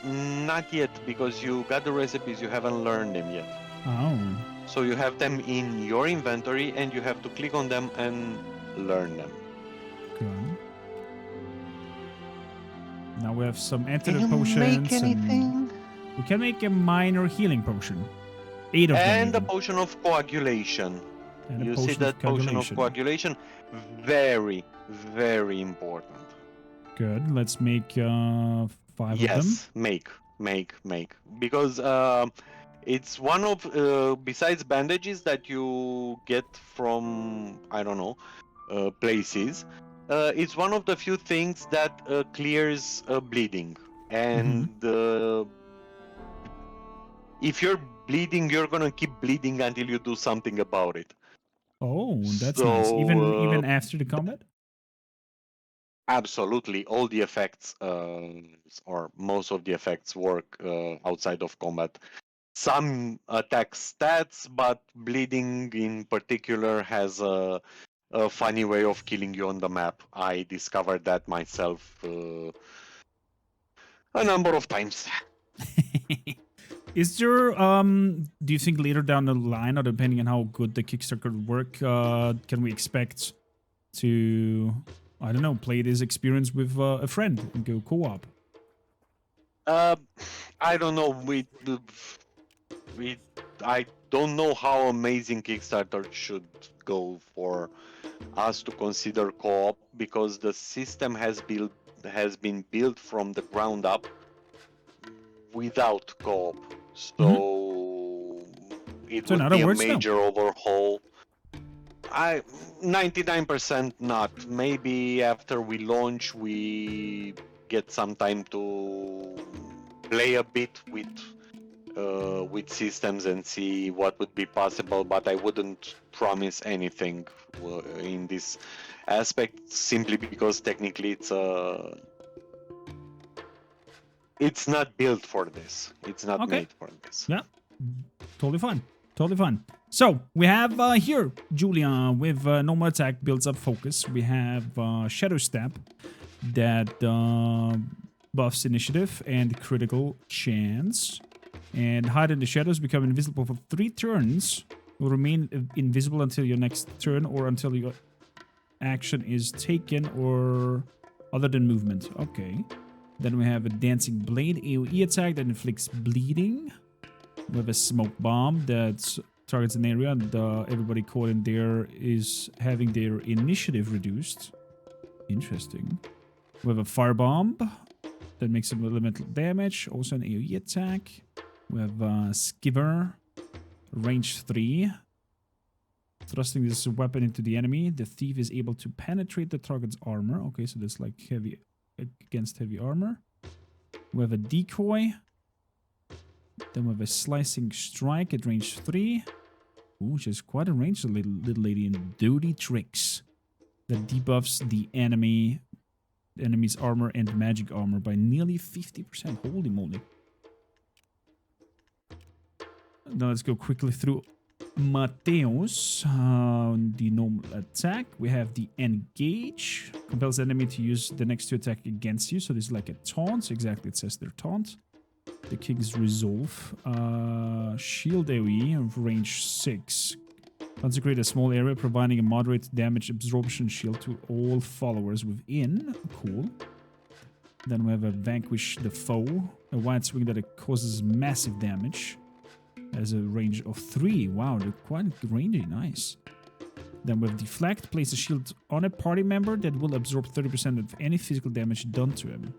Not yet, because you got the recipes, you haven't learned them yet. Oh. So you have them in your inventory, and you have to click on them and learn them. Good. Now we have some antidote Can you potions. make anything? And we can make a minor healing potion. 8 of them. And a even. potion of coagulation. And a You see that potion of coagulation? Very, very important. Good. Let's make 5 of them. Yes, make. Because It's one of besides bandages that you get from I don't know places. It's one of the few things that clears bleeding, and if you're bleeding, you're gonna keep bleeding until you do something about it. Oh, that's nice. So Even after the combat? absolutely, all the effects, or most of the effects, work outside of combat. Some attack stats, but bleeding in particular has a funny way of killing you on the map. I discovered that myself a number of times. Is there do you think later down the line, or depending on how good the Kickstarter could work, can we expect to, I don't know, play this experience with a friend and go co-op? Uh, I don't know. We I don't know how amazing Kickstarter should go for us to consider co-op, because the system has been built from the ground up without co-op. So it So in would other be a words, no. major overhaul. I 99% not. Maybe after we launch, we get some time to play a bit with systems and see what would be possible. But I wouldn't promise anything in this aspect, simply because technically it's not built for this. It's not Okay. made for this. Yeah, totally fine. Totally fine. So we have here Julia with normal attack builds up focus. We have Shadow Step that buffs initiative and critical chance. And hide in the shadows, become invisible for 3 turns. Will remain invisible until your next turn or until your action is taken or other than movement. Okay. Then we have a Dancing Blade AoE attack that inflicts bleeding. We have a Smoke Bomb that targets an area and everybody caught in there is having their initiative reduced. Interesting. We have a Firebomb that makes some elemental damage. Also an AoE attack. We have Skiver, range 3. Thrusting this weapon into the enemy. The thief is able to penetrate the target's armor. Okay, so that's like heavy against heavy armor. We have a decoy. Then we have a slicing strike at range 3. Ooh, she's quite a range, little lady. And Dirty Tricks that debuffs the enemy's armor and magic armor by nearly 50%. Holy moly. Now let's go quickly through Mateos. The normal attack. We have the Engage. Compels enemy to use the next 2 attack against you. So this is like a taunt. So exactly, it says their taunt. The King's Resolve. Shield AoE of range 6. Consecrate a small area, providing a moderate damage absorption shield to all followers within. Cool. Then we have a Vanquish the Foe. A wide swing that causes massive damage. Has a range of 3. Wow, they're quite rangy. Nice. Then we have Deflect. Place a shield on a party member that will absorb 30% of any physical damage done to him.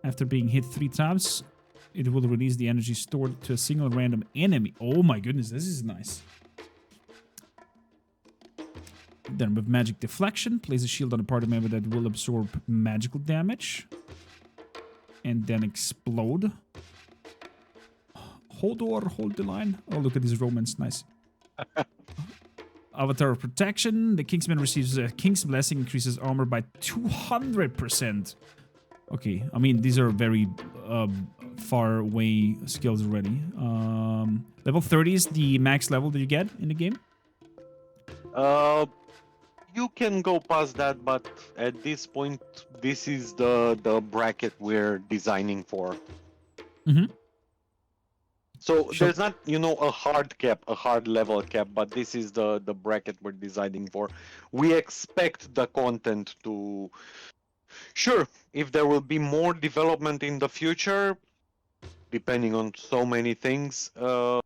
After being hit 3 times, it will release the energy stored to a single random enemy. Oh my goodness, this is nice. Then with Magic Deflection, place a shield on a party member that will absorb magical damage. And then explode. Hold the line. Oh, look at this romance. Nice. Avatar of Protection. The Kingsman receives a King's Blessing, increases armor by 200%. Okay, I mean, these are very far away skills already. Level 30 is the max level that you get in the game? You can go past that, but at this point, this is the bracket we're designing for. Mm-hmm. So there's not, a hard cap, a hard level cap, but this is the bracket we're designing for. We expect the content to... Sure, if there will be more development in the future, depending on so many things, there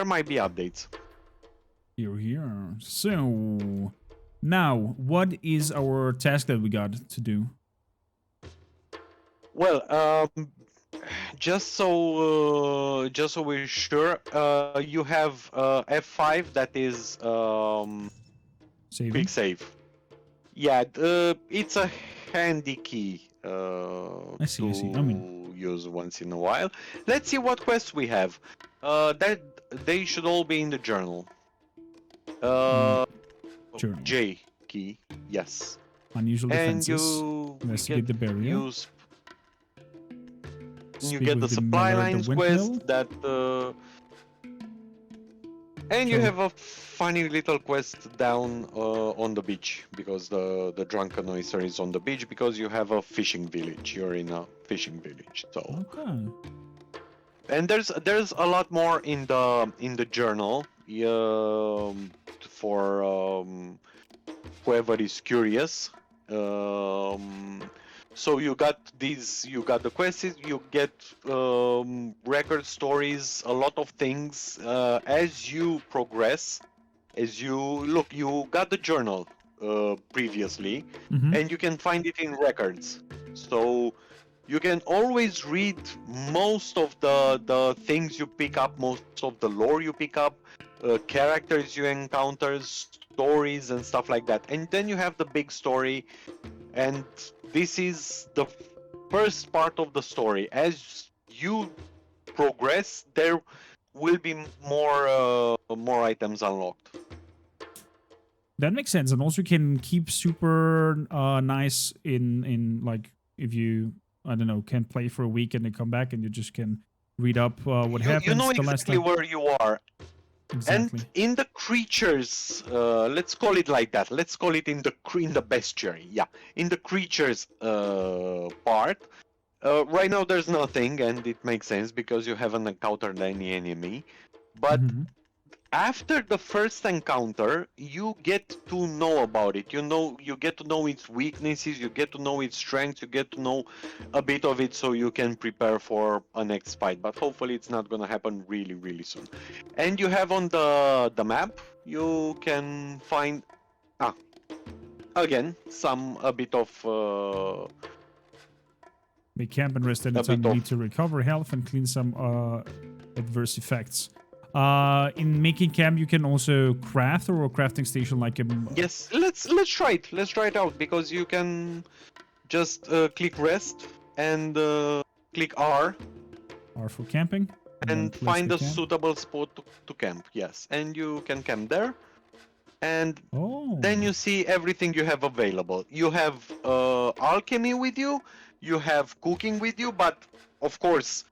might be updates. Here. So, now, what is our task that we got to do? Well, just so we're sure, you have F5 that is Saving. quick save. Yeah, it's a handy key I see. to I mean, use once in a while. Let's see what quests we have. That they should all be in the journal. journal. J key, yes. Unusual And defenses. you Investigate the barrier. You Speak get the with supply miller at the lines windmill. quest that and you So- have a funny little quest down on the beach because the drunken oyster is on the beach because you have a fishing village. You're in a fishing village, so. Okay. And there's a lot more in the journal for whoever is curious. So you got the quests, you get record stories, a lot of things as you progress. As you got the journal previously, Mhm. and you can find it in records. So you can always read most of the things you pick up, most of the lore you pick up, characters you encounter, stories and stuff like that. And then you have the big story, and this is the first part of the story. As you progress, there will be more items unlocked. That makes sense, and also you can keep super nice in like if you I don't know can play for a week and then come back and you just can read up what happens. You know the last exactly time. where you are. Exactly. And in the creatures, let's call it like that. Let's call it in the bestiary. Yeah, in the creatures part. Right now there's nothing, and it makes sense because you haven't encountered any enemy. But Mhm. after the first encounter, you get to know about it. You get to know its weaknesses, you get to know its strengths, you get to know a bit of it so you can prepare for a next fight. But hopefully it's not gonna happen really, really soon. And you have on the map, you can find again a bit of They camp and rest a anytime bit you of need to recover health and clean some adverse effects. In making camp, you can also craft or a crafting station like a. yes. Let's try it. Let's try it out because you can just click rest and click R R for camping. then and place find the a camp. suitable spot to camp. Yes, and you can camp there. And Oh. then you see everything you have available. You have alchemy with you, you have cooking with you, but of course,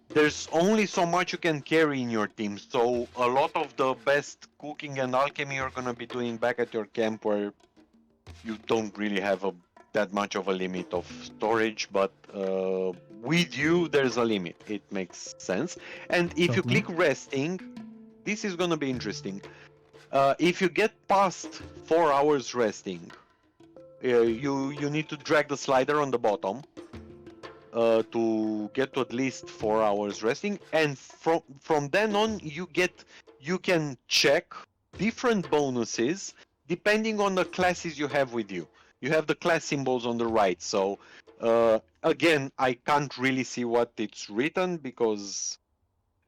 there's only so much you can carry in your team. So a lot of the best cooking and alchemy you're gonna be doing back at your camp where you don't really have that much of a limit of storage, but with you there's a limit. It makes sense. And if you Totally. click resting, this is gonna be interesting. If you get past 4 hours resting, you need to drag the slider on the bottom to get to at least 4 hours resting, and from then on you can check different bonuses depending on the classes you have with you. You have the class symbols on the right, so again I can't really see what it's written because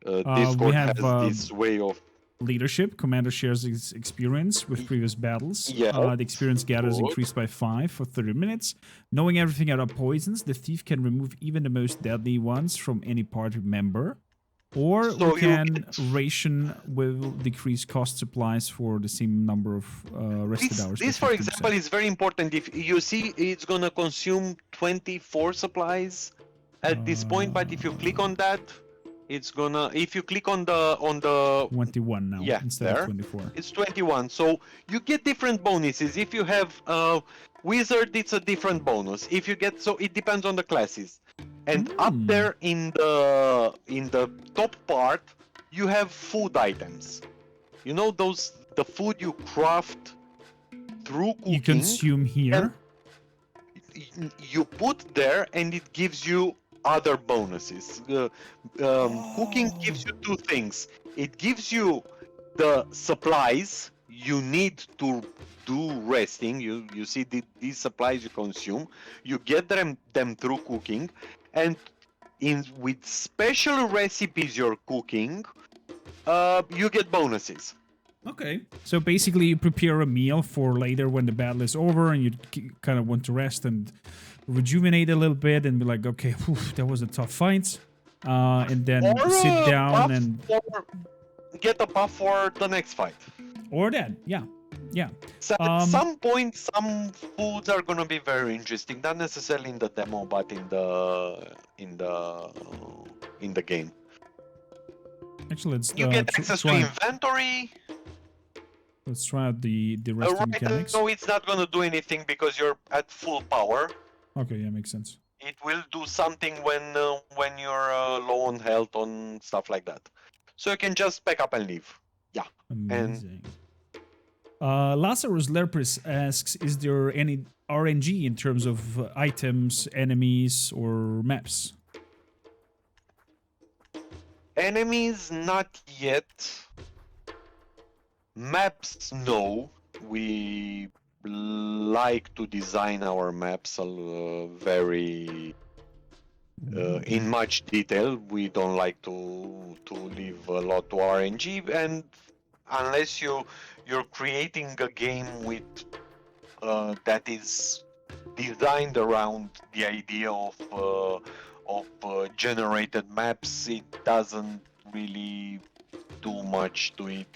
Discord we have has this way of leadership. Commander shares his experience with previous battles. Yeah. The experience gathered is Good. increased by 5 for 30 minutes. Knowing everything about poisons, the thief can remove even the most deadly ones from any party member. Or So we you can get- ration will decrease cost supplies for the same number of rested hours. This, by for 50%. example, is very important. If you see, it's gonna consume 24 supplies at this point. But if you click on that, it's gonna. If you click on the 21 now yeah, instead there. of 24. It's 21. So you get different bonuses. If you have wizard, it's a different bonus. If you get so it depends on the classes. And up there in the top part, you have food items. You know the food you craft through cooking. You consume here. You put there, and it gives you other bonuses. Cooking gives you two things. It gives you the supplies you need to do resting. You see these supplies you consume. You get them through cooking, and with special recipes you're cooking, you get bonuses. Okay. So basically, you prepare a meal for later when the battle is over and you kind of want to rest and rejuvenate a little bit and be like, okay, whew, that was a tough fight. And then Or sit down buff and... or get a buff for the next fight. Or that, yeah. Yeah. So at some point, some foods are gonna be very interesting. Not necessarily in the demo, but in the game. Actually, let's You get access to inventory. Let's try out the resting mechanics. No, it's not gonna do anything because you're at full power. Okay, yeah, makes sense. It will do something when you're low on health, on stuff like that. So you can just pack up and leave. Yeah. Amazing. Lazarus Lerpris asks, is there any RNG in terms of items, enemies, or maps? Enemies, not yet. Maps, no. We like to design our maps very in much detail. We don't like to leave a lot to RNG, and unless you're creating a game with that is designed around the idea of generated maps, it doesn't really do much to it.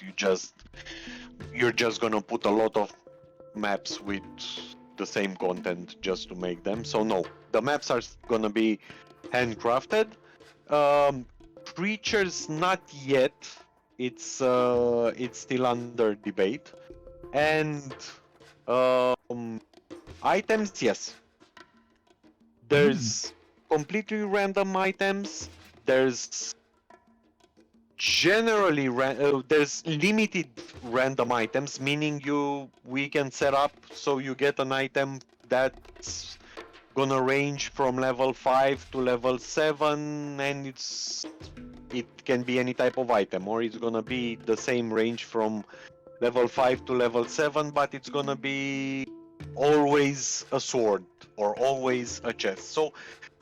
You're just gonna put a lot of maps with the same content just to make them. So no, the maps are gonna be handcrafted. Creatures, not yet. It's still under debate. And items, yes. There's completely random items. There's generally there's limited random items, meaning we can set up so you get an item that's gonna range from level 5 to level 7, and it can be any type of item, or it's gonna be the same range from level 5 to level 7, but it's gonna be always a sword or always a chest. So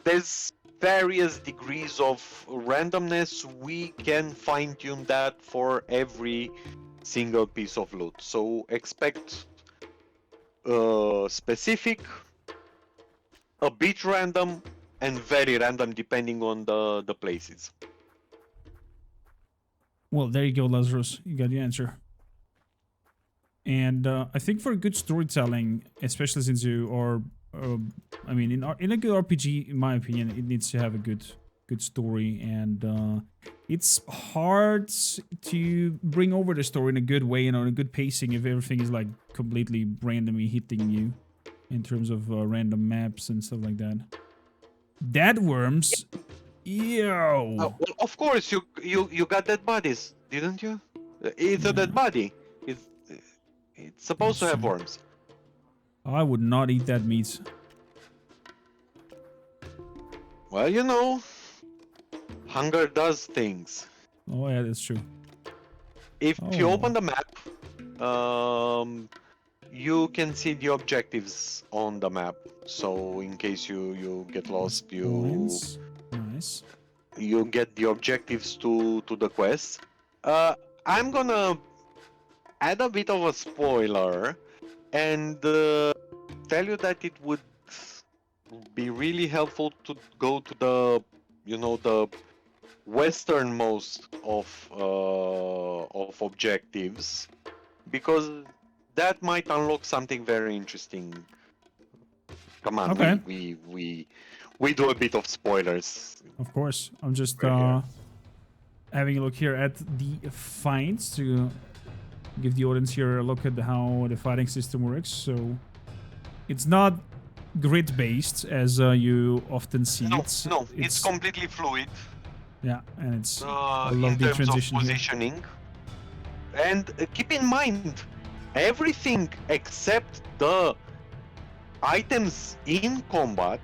there's various degrees of randomness. We can fine-tune that for every single piece of loot. So expect specific, a bit random, and very random depending on the places. Well, there you go, Lazarus. You got the answer. And I think for good storytelling, especially since you are, I mean, in a good RPG, in my opinion, it needs to have a good story, and it's hard to bring over the story in a good way and on a good pacing if everything is like completely randomly hitting you in terms of random maps and stuff like that. Dead worms, yo. Well, of course, you got dead bodies, didn't you? It's a dead body. It's supposed to have worms. I would not eat that meat. Well, you know, hunger does things. Oh yeah, that's true. If you open the map, you can see the objectives on the map. So in case you get lost, Nice. you get the objectives to the quest. I'm gonna add a bit of a spoiler and tell you that it would be really helpful to go to the westernmost of objectives, because that might unlock something very interesting. Come on, okay. we do a bit of spoilers. Of course, I'm just having a look here at the finds to give the audience here a look at how the fighting system works. So it's not grid-based as you often see. It's completely fluid. Yeah, and it's I love in the terms transition of positioning. Here. And keep in mind, everything except the items in combat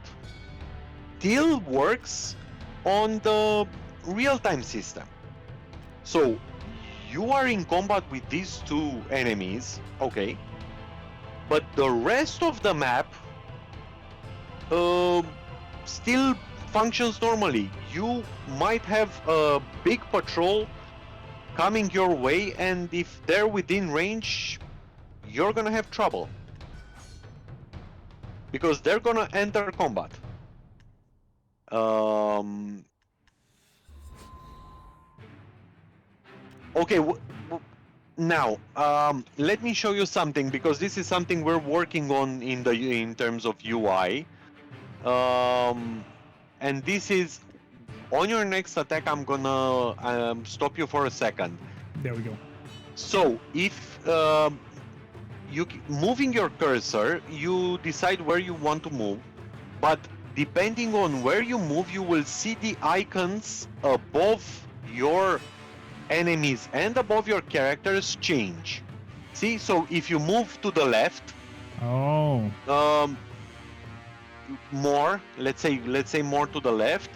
still works on the real-time system. So you are in combat with these two enemies, okay, but the rest of the map still functions normally. You might have a big patrol coming your way, and if they're within range, you're gonna have trouble. Because they're gonna enter combat. Okay, now let me show you something, because this is something we're working on in terms of UI. And this is on your next attack. I'm gonna stop you for a second. There we go. So if moving your cursor, you decide where you want to move, but depending on where you move, you will see the icons above your enemies and above your characters change. See, so if you move to the left, more, let's say more to the left,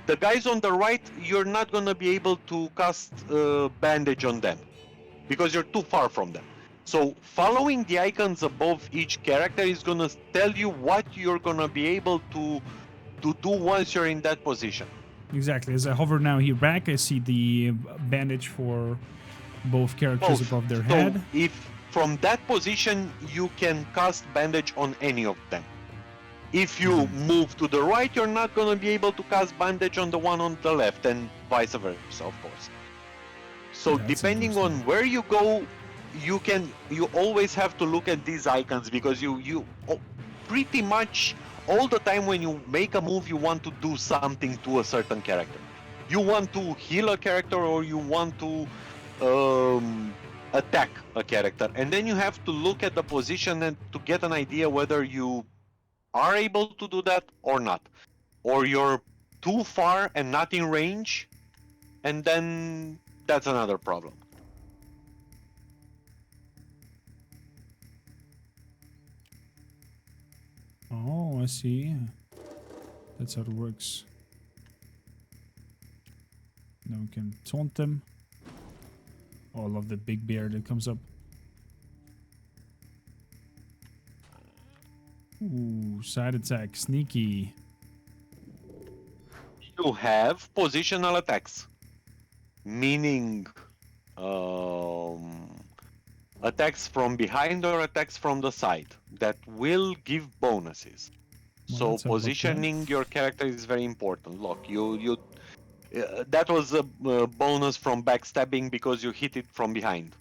the guys on the right, you're not gonna be able to cast bandage on them because you're too far from them. So following the icons above each character is gonna tell you what you're gonna be able to do once you're in that position. Exactly. As I hover now here back, I see the bandage for both characters above their head. So if from that position you can cast bandage on any of them. If you move to the right, you're not gonna be able to cast bandage on the one on the left, and vice versa, of course. So That's depending on where you go, you always have to look at these icons, because you pretty much all the time when you make a move, you want to do something to a certain character. You want to heal a character, or you want to attack a character, and then you have to look at the position and to get an idea whether you are able to do that or not, or you're too far and not in range, and then that's another problem. Oh, I see. That's how it works. Now we can taunt them. Oh, I love the big bear that comes up. Ooh, side attack, sneaky. You have positional attacks, meaning attacks from behind or attacks from the side that will give bonuses. Well, So positioning your character is very important. Look, that was a bonus from backstabbing because you hit it from behind.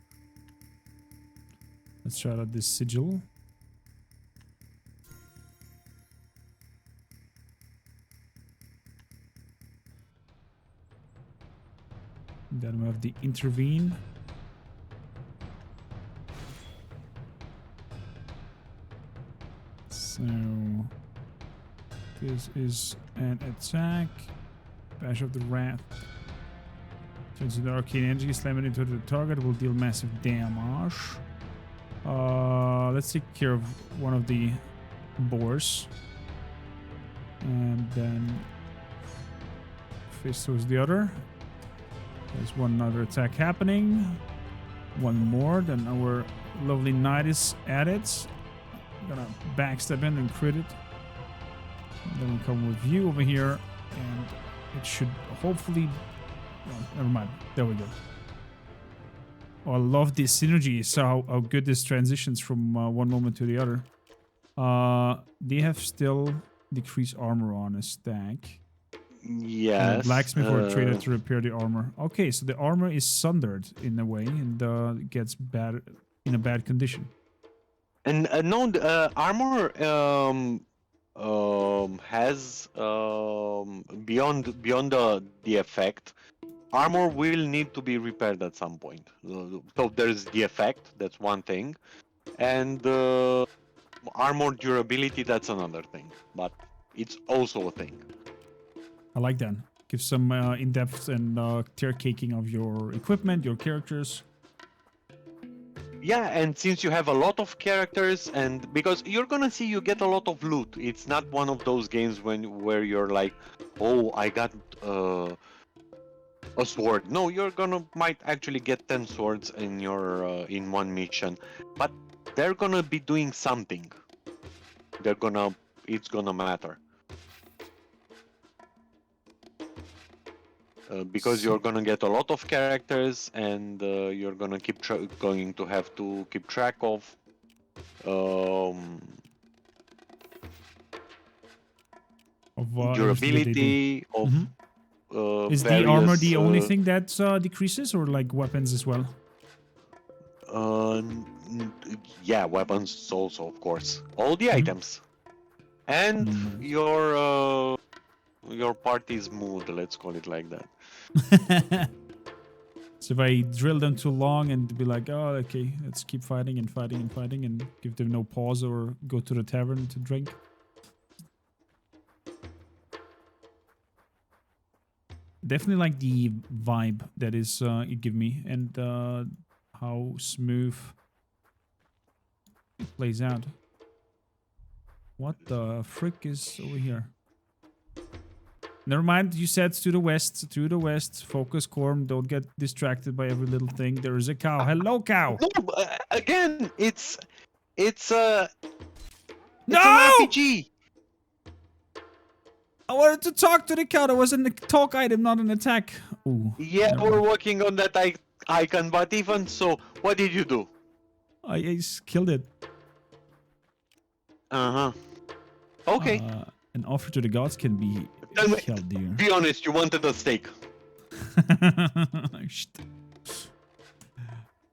Let's try out this sigil. Then we have the intervene. So this is an attack. Bash of the Wrath. Turns into arcane energy, slam it into the target, will deal massive damage. Let's take care of one of the boars. And then face towards the other. There's one other attack happening. One more, then our lovely knight is at it. I'm gonna backstab in and crit it. And then we'll come with you over here, and it should hopefully... Oh, never mind. There we go. Oh, I love this synergy. So how good this transitions from one moment to the other. They have still decreased armor on a stack. Yes. Blacksmith or trader to repair the armor. Okay, so the armor is sundered in a way and gets bad in a bad condition. And no, armor has beyond the effect. Armor will need to be repaired at some point. So there's the effect. That's one thing, and armor durability. That's another thing. But it's also a thing. I like that. Give some in-depth and tear caking of your equipment, your characters. Yeah, and since you have a lot of characters, and because you're gonna see you get a lot of loot. It's not one of those games where you're like, oh, I got a sword. No, might actually get 10 swords in your in one mission, but they're gonna be doing something. It's gonna matter. because you're gonna get a lot of characters, and you're gonna going to have to keep track of um, everything that they do. durability of Mhm. Is the armor various. the only thing that decreases, or like weapons as well? Yeah, weapons also, of course. All the Mhm. items, and Nice. your party's mood. Let's call it like that. So if I drill them too long and be like, oh, okay, let's keep fighting and fighting and fighting and give them no pause or go to the tavern to drink. Definitely like the vibe that is you give me, and how smooth it plays out. What the frick is over here? Never mind, you said to the west, to the west. Focus, Corm. Don't get distracted by every little thing. There is a cow. Hello, cow. No, again, it's an No! RPG. I wanted to talk to the cow. That was a talk item, not an attack. Ooh. Yeah, never we're mind. working on that icon, but even so, what did you do? I just killed it. Uh-huh. Okay. An offer to the gods can be Tell me- held dear. Be honest, you wanted a steak. Shit.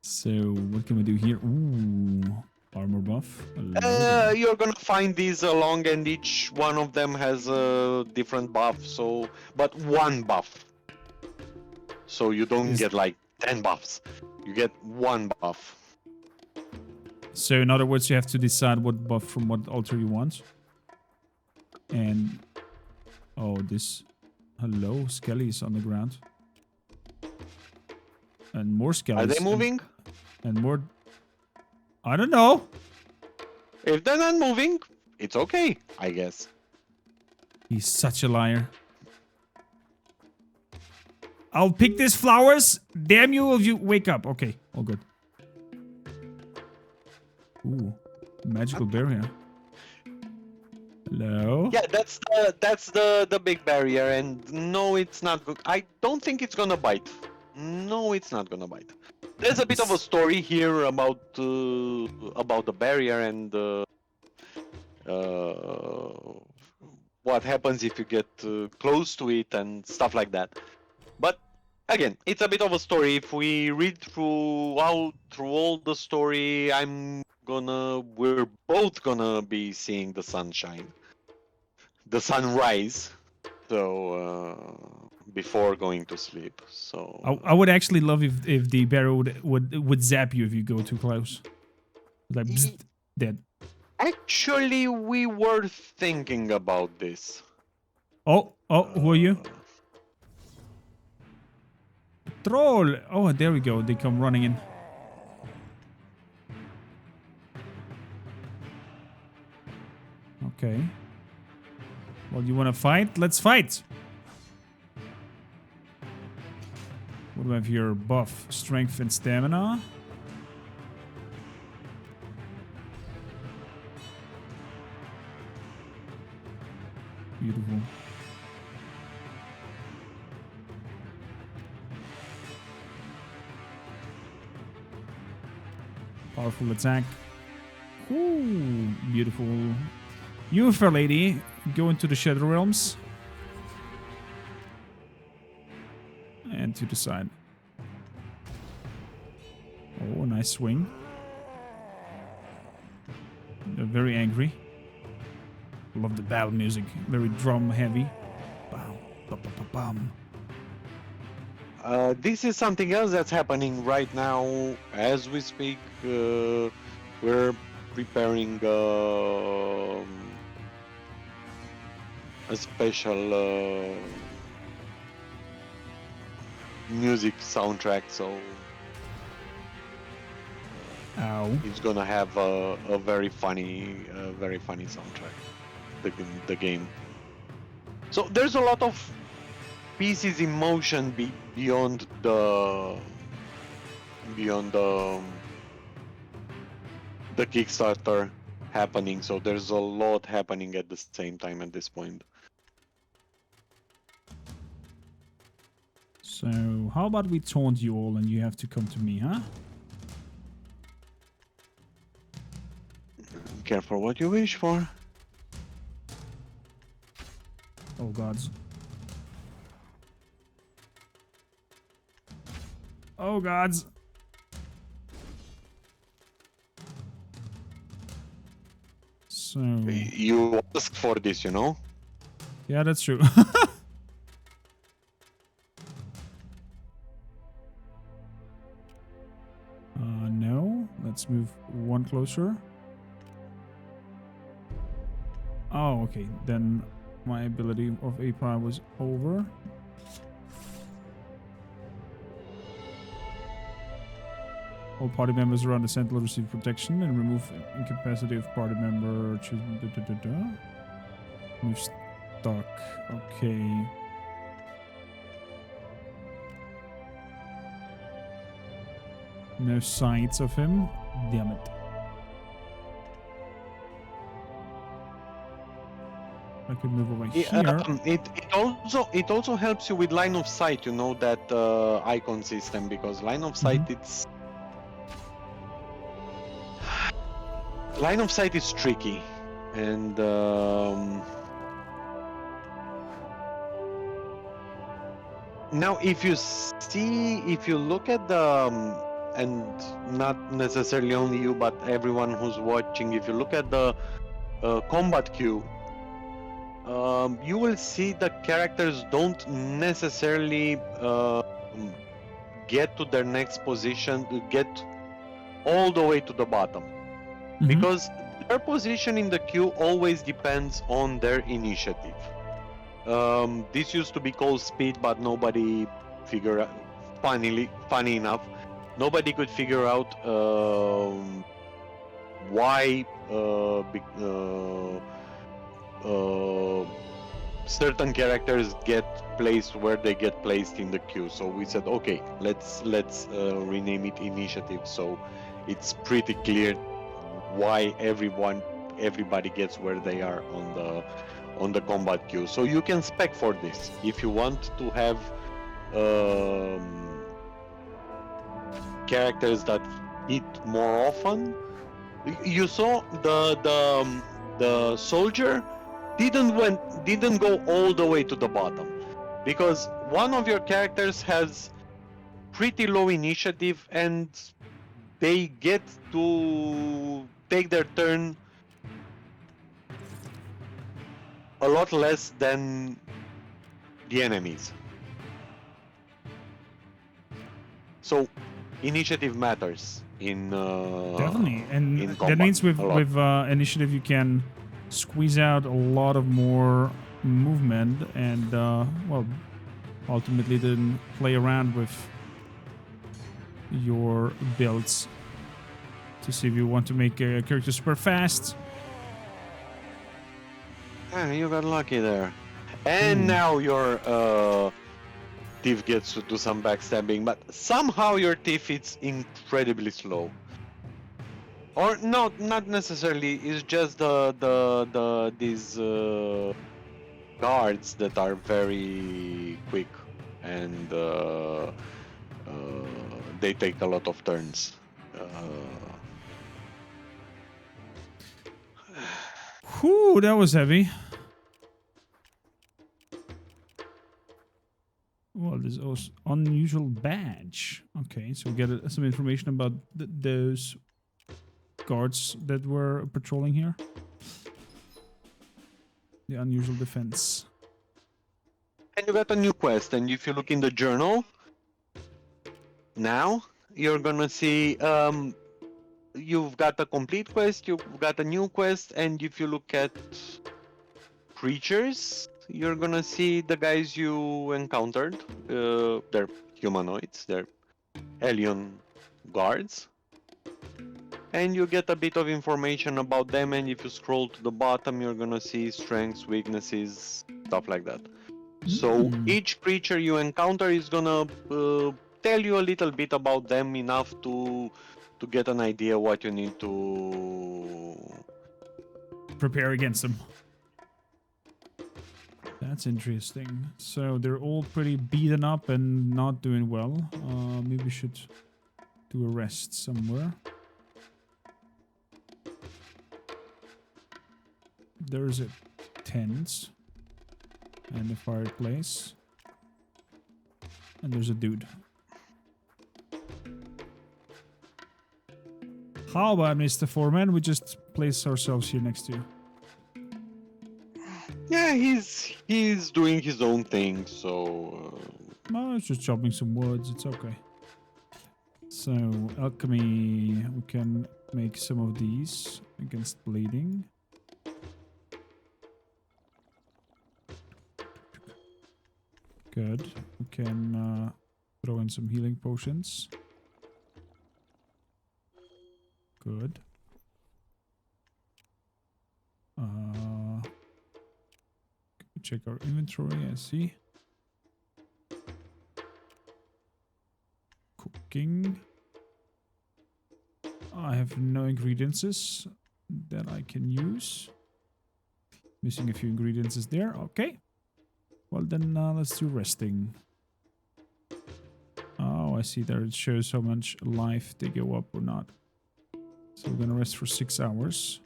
So, what can we do here? Ooh. Armor buff. You're gonna find these along, and each one of them has a different buff. So, but one buff. So you don't get like 10 buffs. You get one buff. So, in other words, you have to decide what buff from what altar you want. And oh, this hello, skellies on the ground, and more skellies. Are they moving? And more. I don't know. If they're not moving, it's okay, I guess. He's such a liar. I'll pick these flowers. Damn you if you wake up. Okay, all good. Ooh, magical barrier. Hello? Yeah, that's the big barrier, and no, it's not good. I don't think it's gonna bite. No, it's not gonna bite. There's a bit of a story here about the barrier and what happens if you get close to it and stuff like that. But again, it's a bit of a story. If we read through all the story, we're both gonna be seeing the sunshine, the sunrise. So before going to sleep. So I would actually love if the barrier would zap you if you go too close. Like bzzt, dead. actually, we were thinking about this. Oh, who are you? Troll. Oh, there we go. They come running in. Okay. Well, you want to fight? Let's fight. What do we have here? Buff, strength, and stamina. Beautiful. Powerful attack. Ooh, beautiful. You, fair lady, go into the Shadow Realms. And to the side. Oh, nice swing. They're very angry. Love the battle music. Very drum heavy. Bam, bam, bam, bam. This is something else that's happening right now as we speak. We're preparing a special music soundtrack, so Ow. it's gonna have a very funny soundtrack. The game. So there's a lot of pieces in motion beyond the Kickstarter happening. So there's a lot happening at the same time at this point. So, how about we taunt you all and you have to come to me, huh? Careful what you wish for. Oh, gods. Oh, gods. So... You asked for this, you know? Yeah, that's true. No. Let's move one closer. Oh, okay. Then my ability of API was over. All party members around the sentinel receive protection and remove incapacity of party member. Move stock. Okay. No sights of him. Damn it. I could move over here. It also helps you with line of sight, you know, that icon system, because line of sight line of sight is tricky, and now if you look at the and not necessarily only you but everyone who's watching, if you look at the combat queue, you will see the characters don't necessarily get to their next position, get all the way to the bottom, because their position in the queue always depends on their initiative. This used to be called speed, but nobody figured out, funny enough, nobody could figure out why certain characters get placed where they get placed in the queue. So we said, okay, let's rename it initiative, so it's pretty clear why everybody gets where they are on the combat queue. So you can spec for this if you want to have characters that hit more often. You saw the soldier didn't go all the way to the bottom, because one of your characters has pretty low initiative and they get to take their turn a lot less than the enemies. So initiative matters in definitely, and in that combat means with a lot. initiative you can squeeze out a lot of more movement and well, ultimately then play around with your builds to see if you want to make a character super fast. Ah, you got lucky there. And now your thief gets to do some backstabbing, but somehow your thief is incredibly slow. Or not necessarily. It's just these guards that are very quick and they take a lot of turns. Whew, that was heavy. Well, there's also unusual badge. Okay, so we get some information about those guards that were patrolling here. The unusual defense. And you got a new quest, and if you look in the journal, now you're gonna see you've got a complete quest, you've got a new quest, and if you look at creatures, you're gonna see the guys you encountered. They're humanoids, they're alien guards. And you get a bit of information about them, and if you scroll to the bottom, you're gonna see strengths, weaknesses, stuff like that. So each creature you encounter is gonna tell you a little bit about them, enough to get an idea what you need to prepare against them. That's interesting. So they're all pretty beaten up and not doing well. Maybe we should do a rest somewhere. There's a tent and a fireplace. And there's a dude. How about Mr. Foreman? We just place ourselves here next to you. Yeah, he's doing his own thing, so... No, it's just chopping some woods. It's okay. So, alchemy. We can make some of these against bleeding. Good. We can throw in some healing potions. Good. Check our inventory. I see. Cooking. I have no ingredients that I can use. Missing a few ingredients there. Okay. Well, then let's do resting. Oh, I see there. It shows how much life they go up or not. So we're going to rest for 6 hours.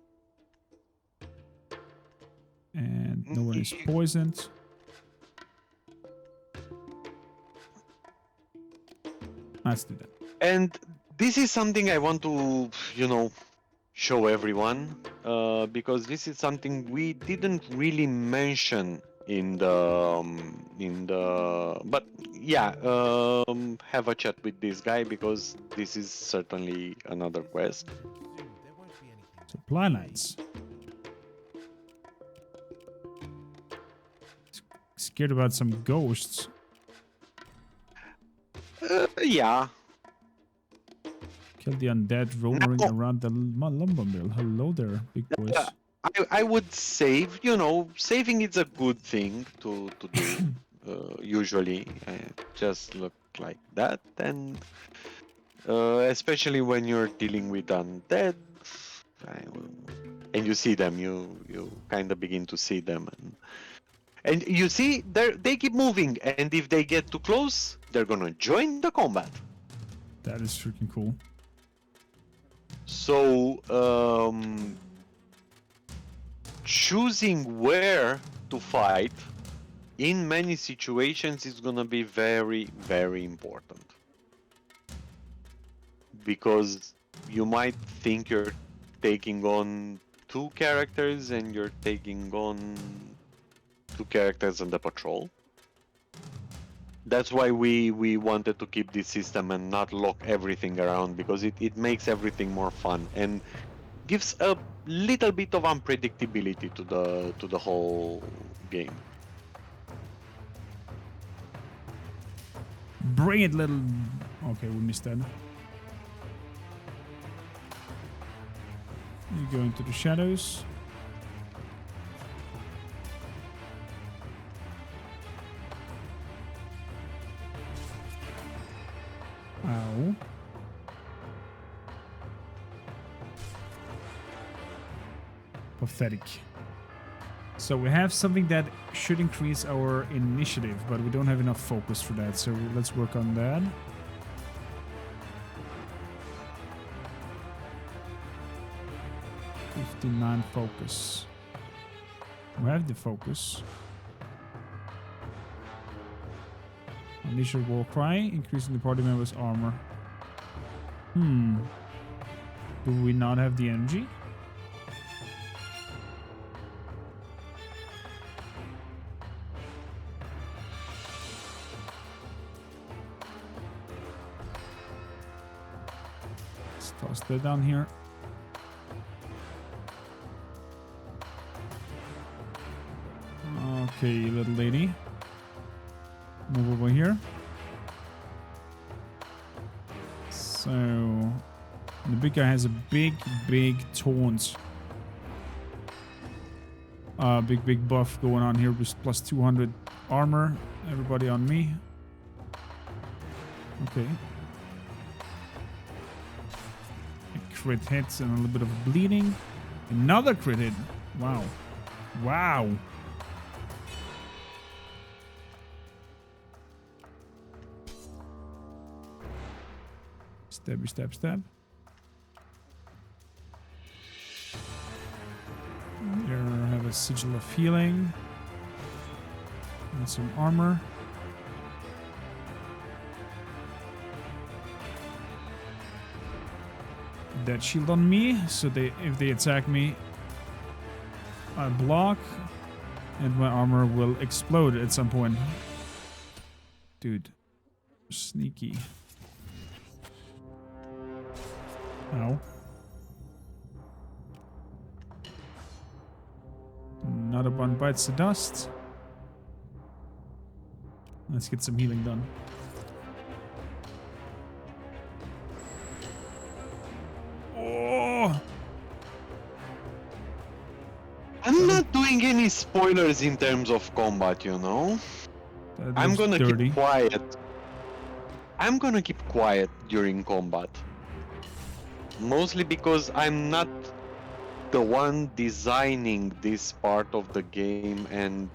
And no one is poisoned. Let's do that. And this is something I want to, show everyone. Because this is something we didn't really mention in the but yeah, have a chat with this guy because this is certainly another quest. Supply lines. Scared about some ghosts. Yeah. Kill the undead roaming around the lumber mill. Hello there, big boys. I would save. Saving is a good thing to do. Usually, just look like that, and especially when you're dealing with undead, and you see them, you kind of begin to see them, and you see they keep moving, and if they get too close, they're gonna join the combat. That is freaking cool. So choosing where to fight in many situations is gonna be very, very important. Because you might think you're taking on 2 characters and you're taking on 2 characters on the patrol. That's why we wanted to keep this system and not lock everything around, because it makes everything more fun and gives a little bit of unpredictability to the whole game. Bring it, little... Okay, we missed that. You go into the shadows. Ow. Pathetic. So we have something that should increase our initiative, but we don't have enough focus for that, so let's work on that. '59 focus. We have the focus. Unleash your war cry, increasing the party members' armor. Do we not have the energy? Let's toss that down here. Okay, little lady. Move over here. So the big guy has a big taunt. Big buff going on here with plus 200 armor. Everybody on me. Okay. A crit hits and a little bit of bleeding. Another crit hit. Wow. Wow. Stabby, stab, stab. Here I have a sigil of healing. And some armor. That shield on me, so if they attack me, I block, and my armor will explode at some point. Dude, sneaky. Ow. Another one bites the dust. Let's get some healing done. Oh! I'm not doing any spoilers in terms of combat, you know? I'm gonna dirty. keep quiet. I'm gonna keep quiet during combat. Mostly because I'm not the one designing this part of the game, and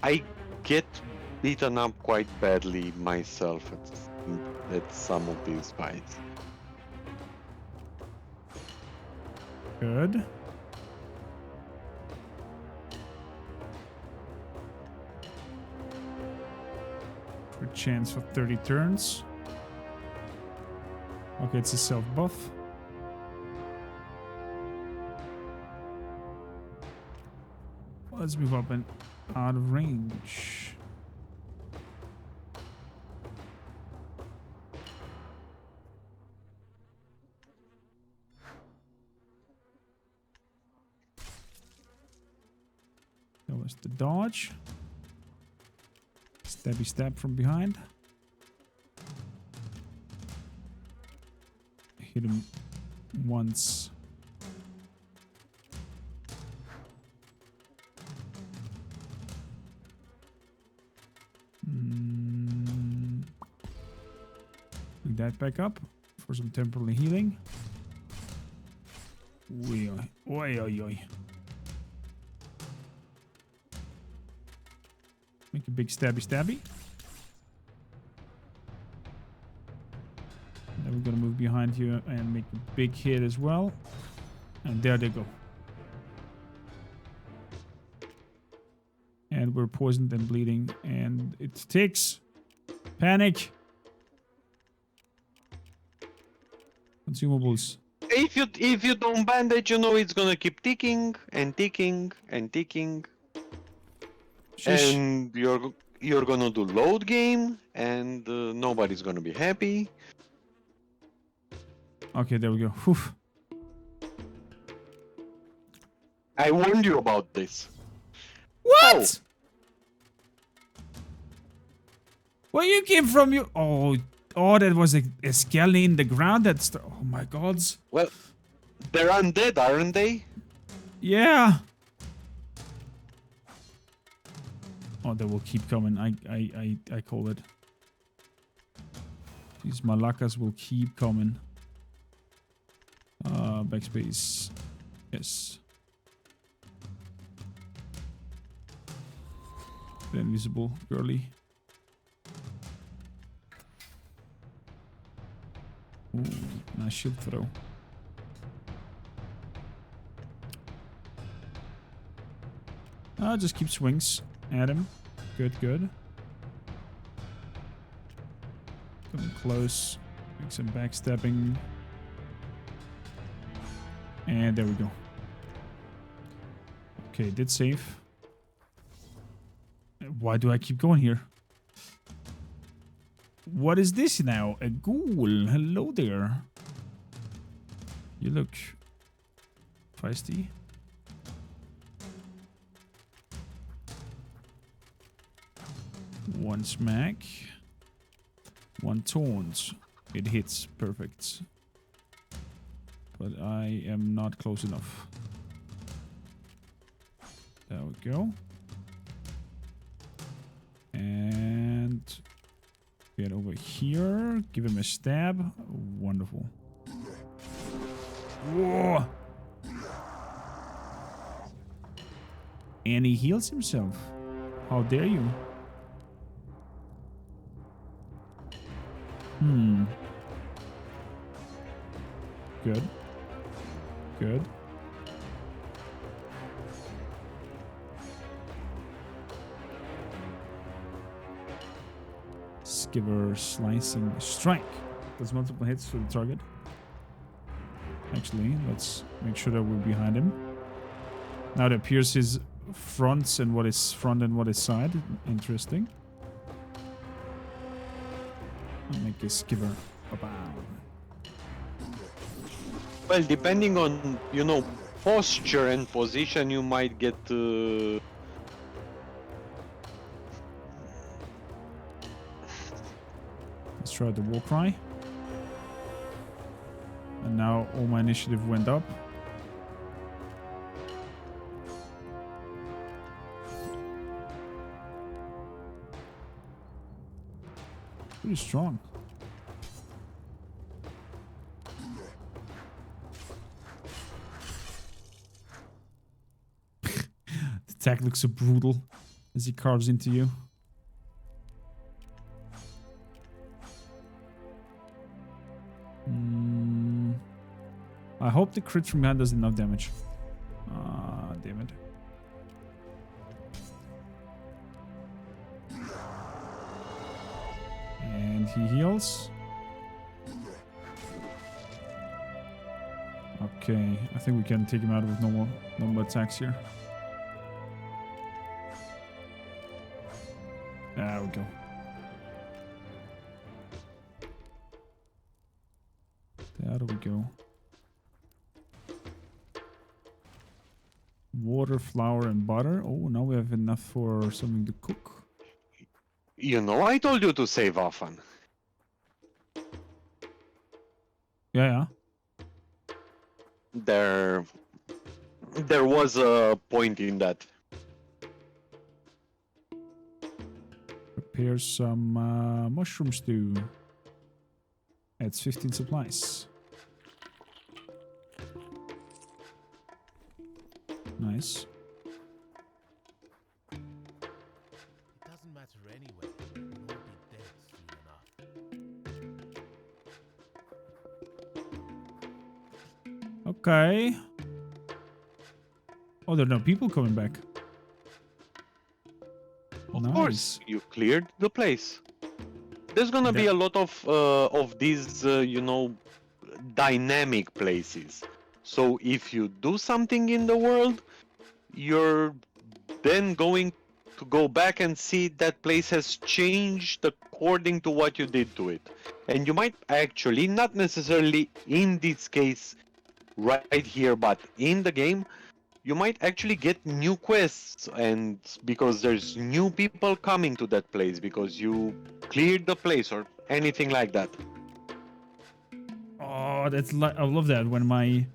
I get beaten up quite badly myself at some of these fights. Good. For chance for 30 turns. Okay, it's a self buff. Let's move up and out of range. That was the dodge. Stabby stab from behind. Hit him once. Bring that back up for some temporary healing. Oi, oi, oi, oi. Make a big stabby stabby. Then we're gonna move behind you and make a big hit as well. And there they go. And we're poisoned and bleeding, and it ticks. Panic. Consumables. If you don't bandage, you know it's gonna keep ticking and ticking and ticking. Shush. And you're gonna do load game, and nobody's gonna be happy. Okay, there we go. Whew. I warned you about this. What? Where you came from? You? Oh, that was a skeleton in the ground. Oh my gods. Well, they're undead, aren't they? Yeah. Oh, they will keep coming. I call it. These malakas will keep coming. Backspace. Yes. They're invisible, girly. Ooh, nice shield throw. Just keep swings at him. Good, good. Coming close. Make some backstepping. And there we go. Okay, did save. Why do I keep going here? What is this now? A ghoul. Hello there. You look feisty. One smack. One taunt. It hits. Perfect. But I am not close enough. There we go. And get over here. Give him a stab. Wonderful. Whoa! And he heals himself. How dare you? Good. Good. Skiver slicing strike. Does multiple hits for the target. Actually, let's make sure that we're behind him. Now it appears his fronts and what is front and what is side. Interesting. I'll make a skiver. Ba-bam. Well, depending on, you know, posture and position, you might get Let's try the war cry. And now all my initiative went up. Pretty strong. The attack looks so brutal as he carves into you. I hope the crit from behind does enough damage. Ah, damn it. And he heals. Okay, I think we can take him out with normal attacks here. There we go. There we go. Water, flour, and butter. Oh, now we have enough for something to cook. You know, I told you to save often. Yeah. There was a point in that. Prepare some mushroom stew. Adds 15 supplies. Nice. It doesn't matter anyway. We'll all be dead soon enough. Okay. Oh, there are no people coming back. Of Nice. course, you cleared the place. There's gonna be a lot of these, you know, dynamic places. So if you do something in the world, you're then going to go back and see that place has changed according to what you did to it. And you might actually, not necessarily in this case right here, but in the game, you might actually get new quests, and because there's new people coming to that place because you cleared the place or anything like that. Oh, that's I love that when my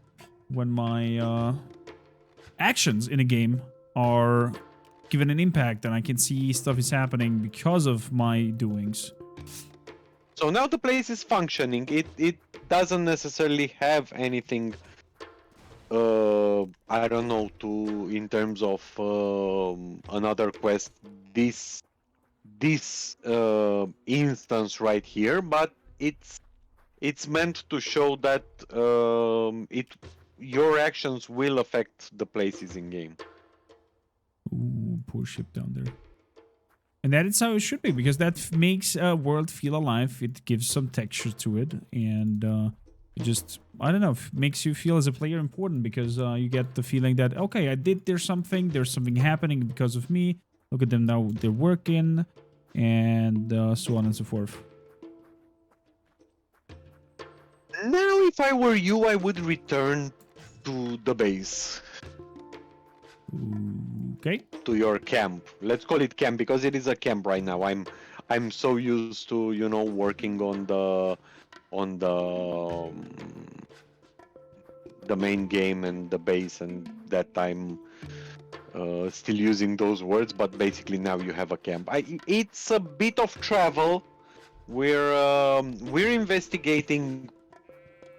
actions in a game are given an impact and I can see stuff is happening because of my doings. So now the place is functioning. It doesn't necessarily have anything I don't know, to in terms of another quest, this instance right here, but it's meant to show that your actions will affect the places in game. Ooh, poor ship down there. And that is how it should be, because that makes a world feel alive. It gives some texture to it, and it just, I don't know, makes you feel as a player important, because you get the feeling that, okay, I did there's something happening because of me. Look at them now, they're working, and so on and so forth. Now, if I were you, I would return to the base. Okay. To your camp. Let's call it camp because it is a camp right now. I'm so used to, you know, working on the main game and the base, and that I'm still using those words, but basically now you have a camp. It's a bit of travel. We're investigating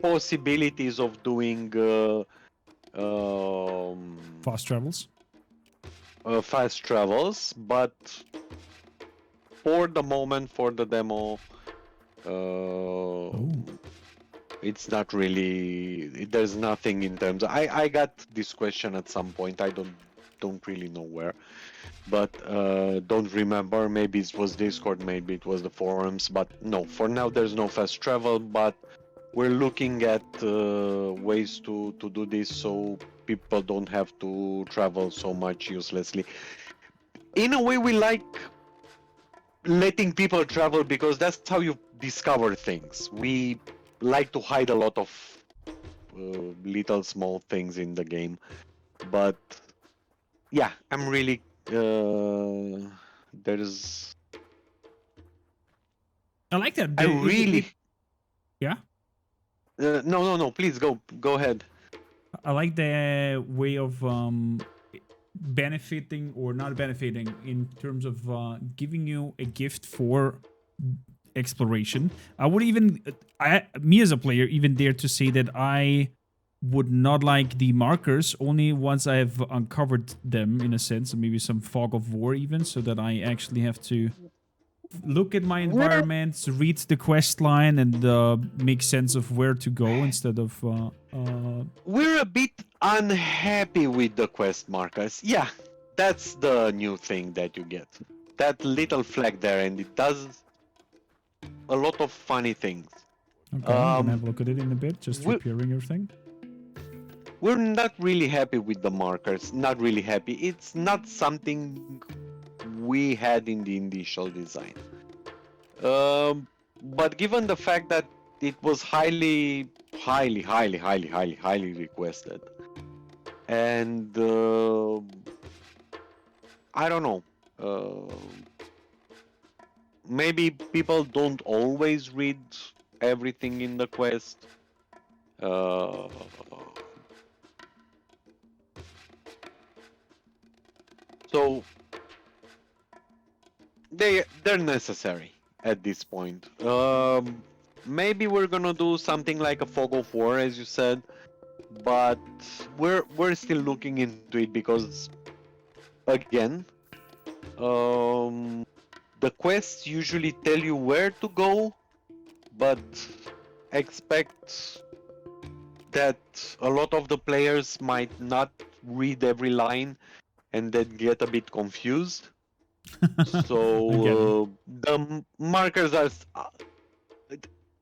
possibilities of doing Fast travels. fast travels, but for the moment, for the demo, Ooh. It's not really. There's nothing in terms. I got this question at some point. I don't really know where, but don't remember. Maybe it was Discord. Maybe it was the forums. But no, for now there's no fast travel. But we're looking at ways to do this so people don't have to travel so much uselessly. In a way, we like letting people travel because that's how you discover things. We like to hide a lot of little small things in the game, but yeah, I'm really there's I like that. I really Yeah. no, please go ahead. I like the way of benefiting or not benefiting in terms of giving you a gift for exploration. I would even, me as a player, even dare to say that I would not like the markers only once I've uncovered them in a sense, maybe some fog of war even, so that I actually have to look at my We're environment, read the quest line, and make sense of where to go instead of. we're a bit unhappy with the quest markers. Yeah, that's the new thing that you get. That little flag there, and it does a lot of funny things. Okay, I'm gonna have a look at it in a bit, just we- repairing everything. We're not really happy with the markers. Not really happy. It's not something we had in the initial design. But given the fact that it was highly requested, and I don't know. Maybe people don't always read everything in the quest. Uh, so they're necessary at this point. Maybe we're gonna do something like a fog of war, as you said, but we're still looking into it because, again, the quests usually tell you where to go, but expect that a lot of the players might not read every line and then get a bit confused. I get it. So the markers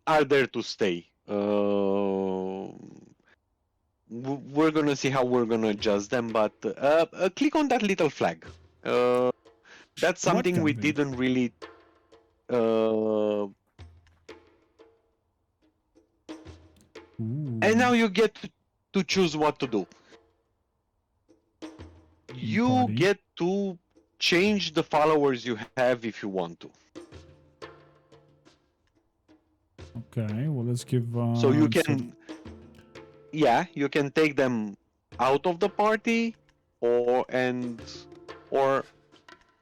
are there to stay. We're gonna see how we're gonna adjust them, but click on that little flag. That's What something we kind, babe? didn't really. Uh, and now Ooh, you get to choose what to do. You party. get to change the followers you have if you want to. Okay, well let's give. So you So can, yeah, you can take them out of the party, or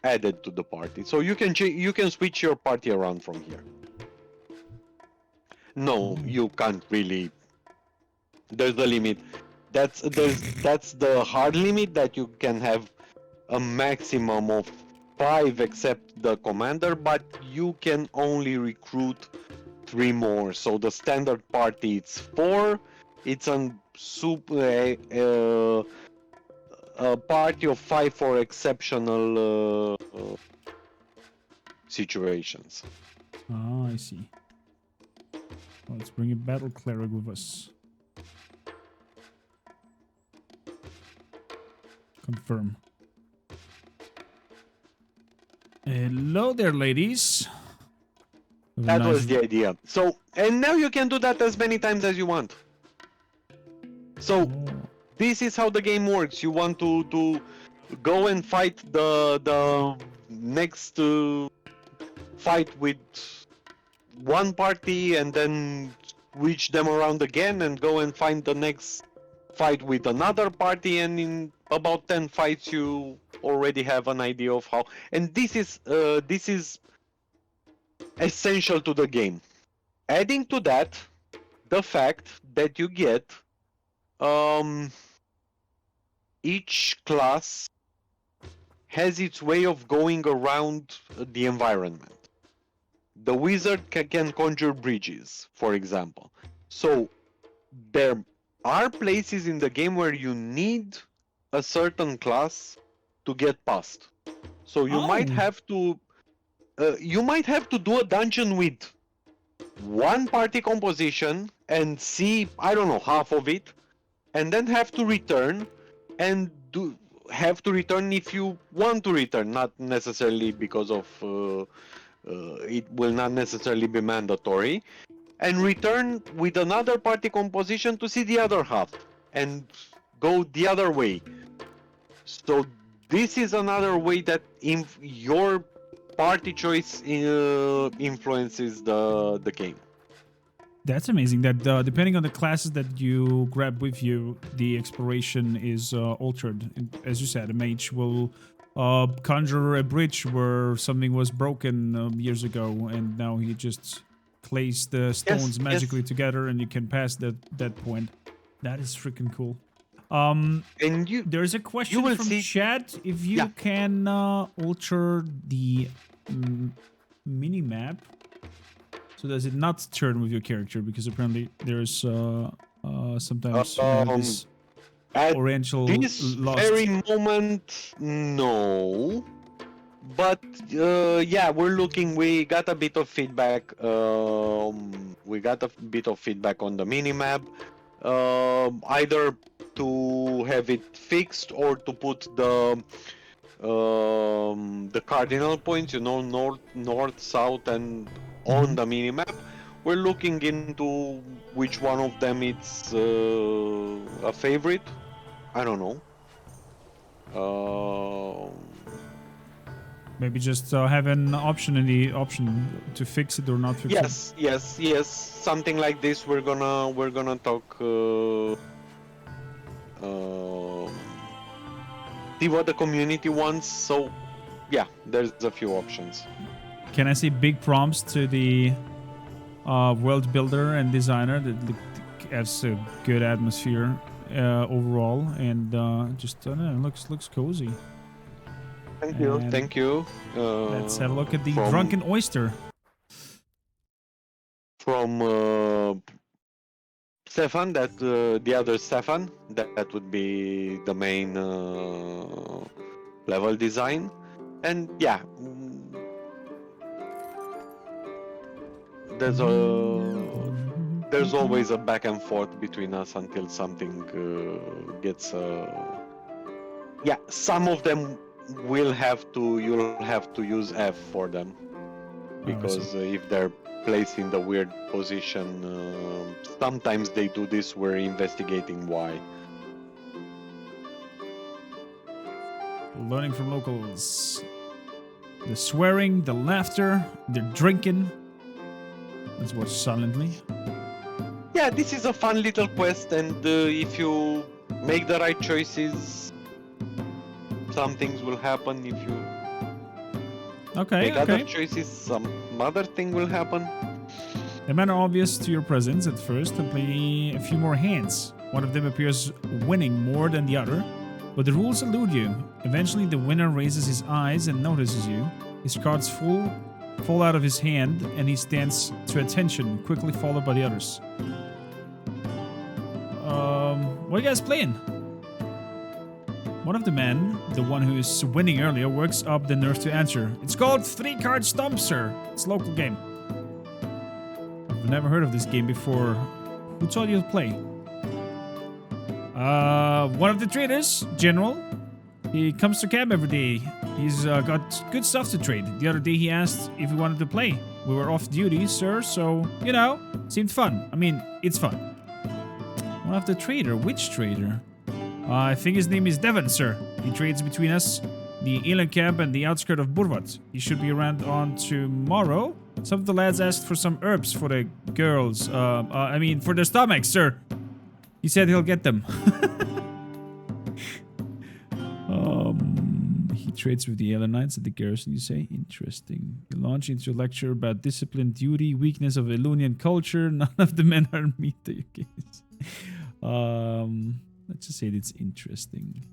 added to the party. So you can you can switch your party around from here. No, you can't really. There's the limit. That's the hard limit that you can have a maximum of 5 except the commander, but you can only recruit 3 more. So the standard party it's 4. It's a party of 5 for exceptional situations. I see. Let's bring a battle cleric with us. Confirm. Hello there, ladies. That was the idea. So, and now you can do that as many times as you want. So, Oh, this is how the game works. You want to go and fight the next fight with one party and then switch them around again and go and find the next fight with another party, and in about 10 fights you already have an idea of how. And this is essential to the game. Adding to that, the fact that you get each class has its way of going around the environment. The wizard can conjure bridges, for example. So there are places in the game where you need a certain class to get past. So you might Oh. have to do a dungeon with one party composition and see, I don't know, half of it, and then have to return and have to return if you want to return, not necessarily because of it will not necessarily be mandatory, and return with another party composition to see the other half and go the other way. So this is another way that your party choice influences the game. That's amazing. That depending on the classes that you grab with you, the exploration is altered. As you said, a mage will conjure a bridge where something was broken years ago, and now he just clays the stones magically together, and you can pass that point. That is freaking cool. And There's a question will from see- chat if you can alter the mini map. So does it not turn with your character? Because apparently there's sometimes this at oriental this lost. very moment, no. But yeah, we're looking. We got a bit of feedback. We got a bit of feedback on the minimap. Either to have it fixed or to put the cardinal points, north, south, and on the minimap. We're looking into which one of them it's a favorite. I don't know. Maybe just have an option in the option to fix it or not fix it. Yes. Something like this. We're gonna talk. See what the community wants. So, yeah, there's a few options. Can I say big prompts to the world builder and designer that has a good atmosphere overall, and just I don't know, looks cozy. Thank you. Let's have a look at the from- drunken oyster. From Stefan, that the other Stefan, that would be the main level design, and yeah, there's always a back and forth between us until something gets. Yeah, some of them you'll have to use F for them, because if they're placed in the weird position, sometimes they do this. We're investigating why. Learning from locals. The swearing, the laughter, the drinking. Let's watch silently. Yeah, this is a fun little quest, and if you make the right choices, some things will happen. If you make other choices, some other thing will happen. The men are obvious to your presence at first and play a few more hands. One of them appears winning more than the other, but the rules elude you. Eventually, the winner raises his eyes and notices you. His cards fall out of his hand, and he stands to attention, quickly followed by the others. What are you guys playing? One of the men, the one who is winning earlier, works up the nerve to answer. It's called 3-Card Stomp, sir. It's a local game. I've never heard of this game before. Who told you to play? One of the traders, General. He comes to camp every day. He's got good stuff to trade. The other day he asked if we wanted to play. We were off duty, sir, so, seemed fun. I mean, it's fun. One of the trader? Which trader? I think his name is Devon, sir. He trades between us, the Elan camp, and the outskirt of Burvat. He should be around on tomorrow. Some of the lads asked for some herbs for the girls. For their stomachs, sir. He said he'll get them. He trades with the Elan Knights at the garrison, you say? Interesting. You launch into a lecture about discipline, duty, weakness of Elunian culture. None of the men are meet the case. Let's just say it's interesting.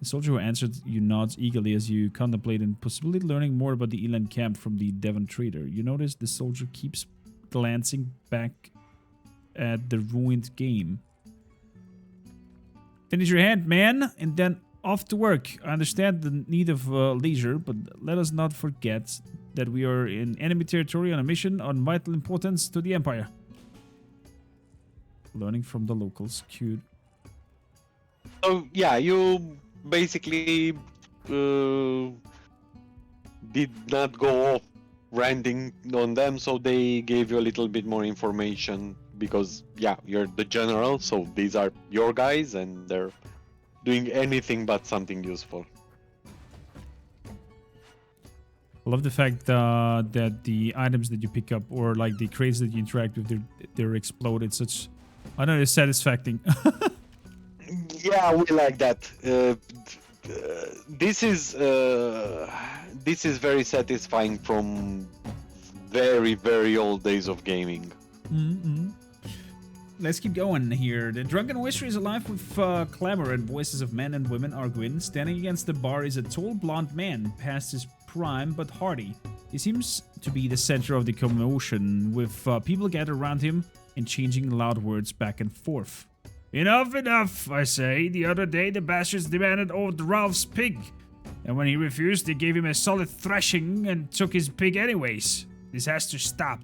The soldier who answered you nods eagerly as you contemplate and possibly learning more about the Eland camp from the Devon trader. You notice the soldier keeps glancing back at the ruined game. Finish your hand, man, and then off to work. I understand the need of leisure, but let us not forget that we are in enemy territory on a mission on vital importance to the Empire. Learning from the locals. Cute. So yeah, you basically did not go off ranting on them, so they gave you a little bit more information because yeah, you're the general, so these are your guys and they're doing anything but something useful. I love the fact that the items that you pick up or like the crates that you interact with, they're explode. It's such, I don't know, it's satisfying. Yeah, we like that. This is very satisfying from very, very old days of gaming. Mm-hmm. Let's keep going here. The drunken whisper is alive with clamor and voices of men and women arguing. Standing against the bar is a tall blonde man, past his prime but hardy. He seems to be the center of the commotion, with people gathered around him and changing loud words back and forth. Enough, enough, I say. The other day the bastards demanded old Ralph's pig, and when he refused they gave him a solid thrashing and took his pig anyways. This has to stop.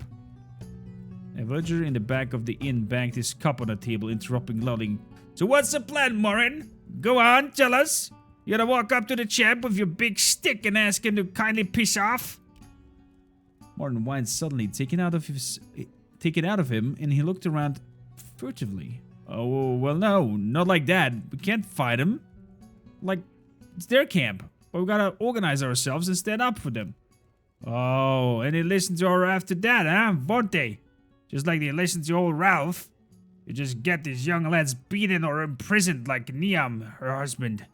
A villager in the back of the inn banged his cup on the table, interrupting loudly. So what's the plan, Morin? Go on, tell us. You gotta walk up to the champ with your big stick and ask him to kindly piss off? Morin whined suddenly, taken out of him, and he looked around furtively. Oh, well, no, not like that. We can't fight him. Like, it's their camp. But we gotta organize ourselves and stand up for them. Oh, and they listen to her after that, huh? Won't they? Just like they listen to old Ralph. You just get these young lads beaten or imprisoned like Niam, her husband.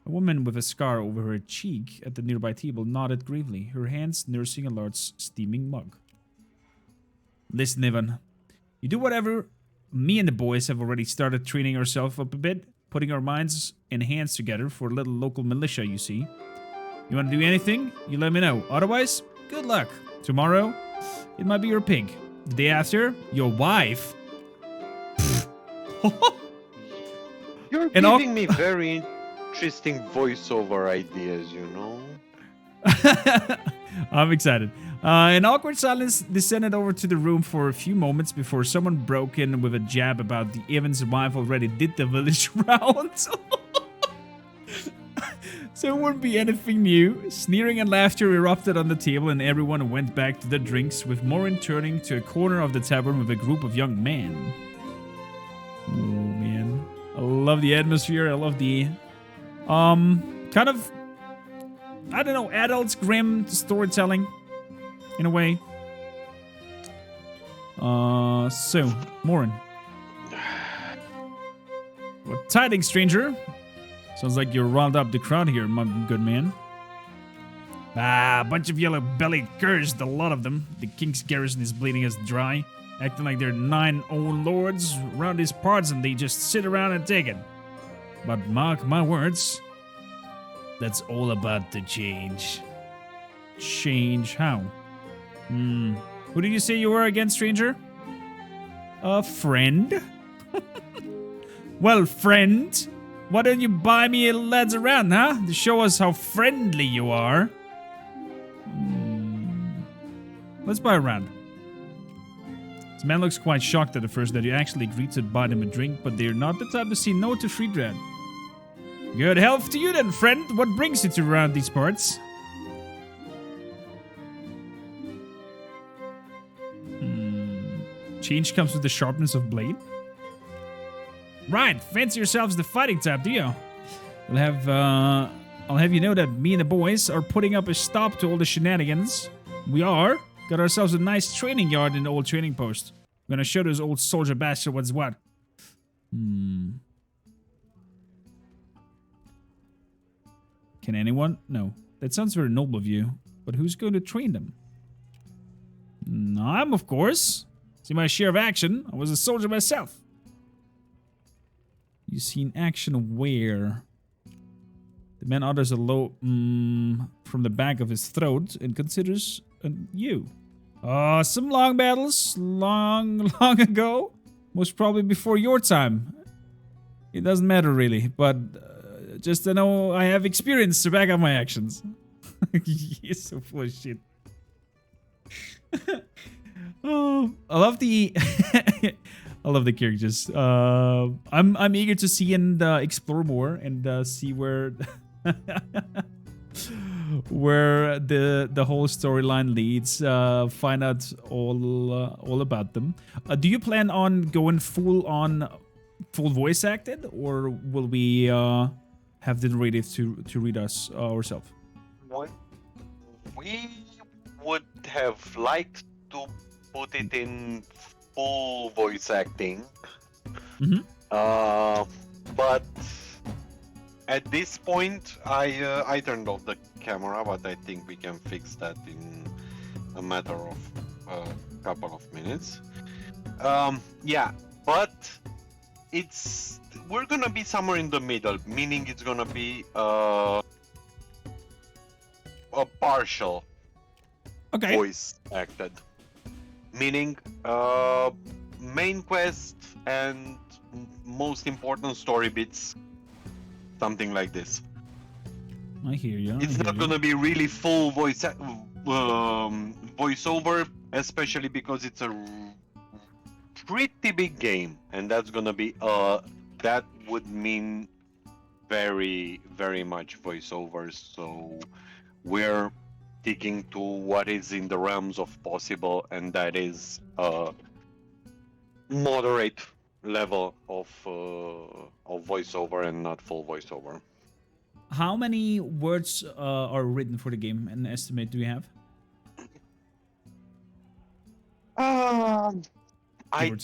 A woman with a scar over her cheek at the nearby table nodded gravely, her hands nursing a large steaming mug. Listen, Ivan. You do whatever. Me and the boys have already started training ourselves up a bit, putting our minds and hands together for a little local militia, you see. You want to do anything? You let me know. Otherwise, good luck. Tomorrow, it might be your pig. The day after, your wife. You're giving me very interesting voiceover ideas, you know? I'm excited. An awkward silence descended over to the room for a few moments before someone broke in with a jab about the Evans' wife already did the village round. So it wouldn't be anything new. Sneering and laughter erupted on the table and everyone went back to their drinks, with Morin turning to a corner of the tavern with a group of young men. Oh man. I love the atmosphere. I love the kind of, I don't know, adult grim storytelling in a way. So, Morin. What tidings, stranger? Sounds like you riled up the crowd here, my good man. Ah, a bunch of yellow-bellied curs, the lot of them. The king's garrison is bleeding us dry, acting like they're 9 own lords around these parts and they just sit around and take it. But mark my words, that's all about to change. Change how? Who did you say you were again, stranger? A friend? Well, friend, why don't you buy me lads around, huh? To show us how friendly you are. Let's buy a round. This man looks quite shocked at first that you actually agreed to buy them a drink, but they're not the type to say no to free dread. Good health to you then, friend. What brings you to around these parts? Change comes with the sharpness of blade. Right, fancy yourselves the fighting type, do you? I'll have you know that me and the boys are putting up a stop to all the shenanigans. We are. Got ourselves a nice training yard in the old training post. I'm gonna show those old soldier bastards what's what. Can anyone? No. That sounds very noble of you. But who's going to train them? I'm, of course. See my share of action. I was a soldier myself. You seen action where? The man utters a low from the back of his throat and considers you. Some long battles, long ago. Most probably before your time. It doesn't matter really, but just to know I have experience to back up my actions. He's so full of shit. Oh, I love the I love the characters. I'm eager to see and explore more and see where where the whole storyline leads. Find out all about them. Do you plan on going full voice acted, or will we have the ready to read us ourselves? What we would have liked to put it in full voice acting, but at this point, I turned off the camera, but I think we can fix that in a matter of a couple of minutes. Yeah, but we're gonna be somewhere in the middle, meaning it's gonna be a partial voice acted, meaning main quest and most important story bits, something like this. I hear you. It's not gonna be really full voiceover, especially because it's a pretty big game, and that's gonna be that would mean very much voiceovers. So we're sticking to what is in the realms of possible, and that is moderate level of voiceover and not full voiceover. How many words are written for the game? An estimate do you have? I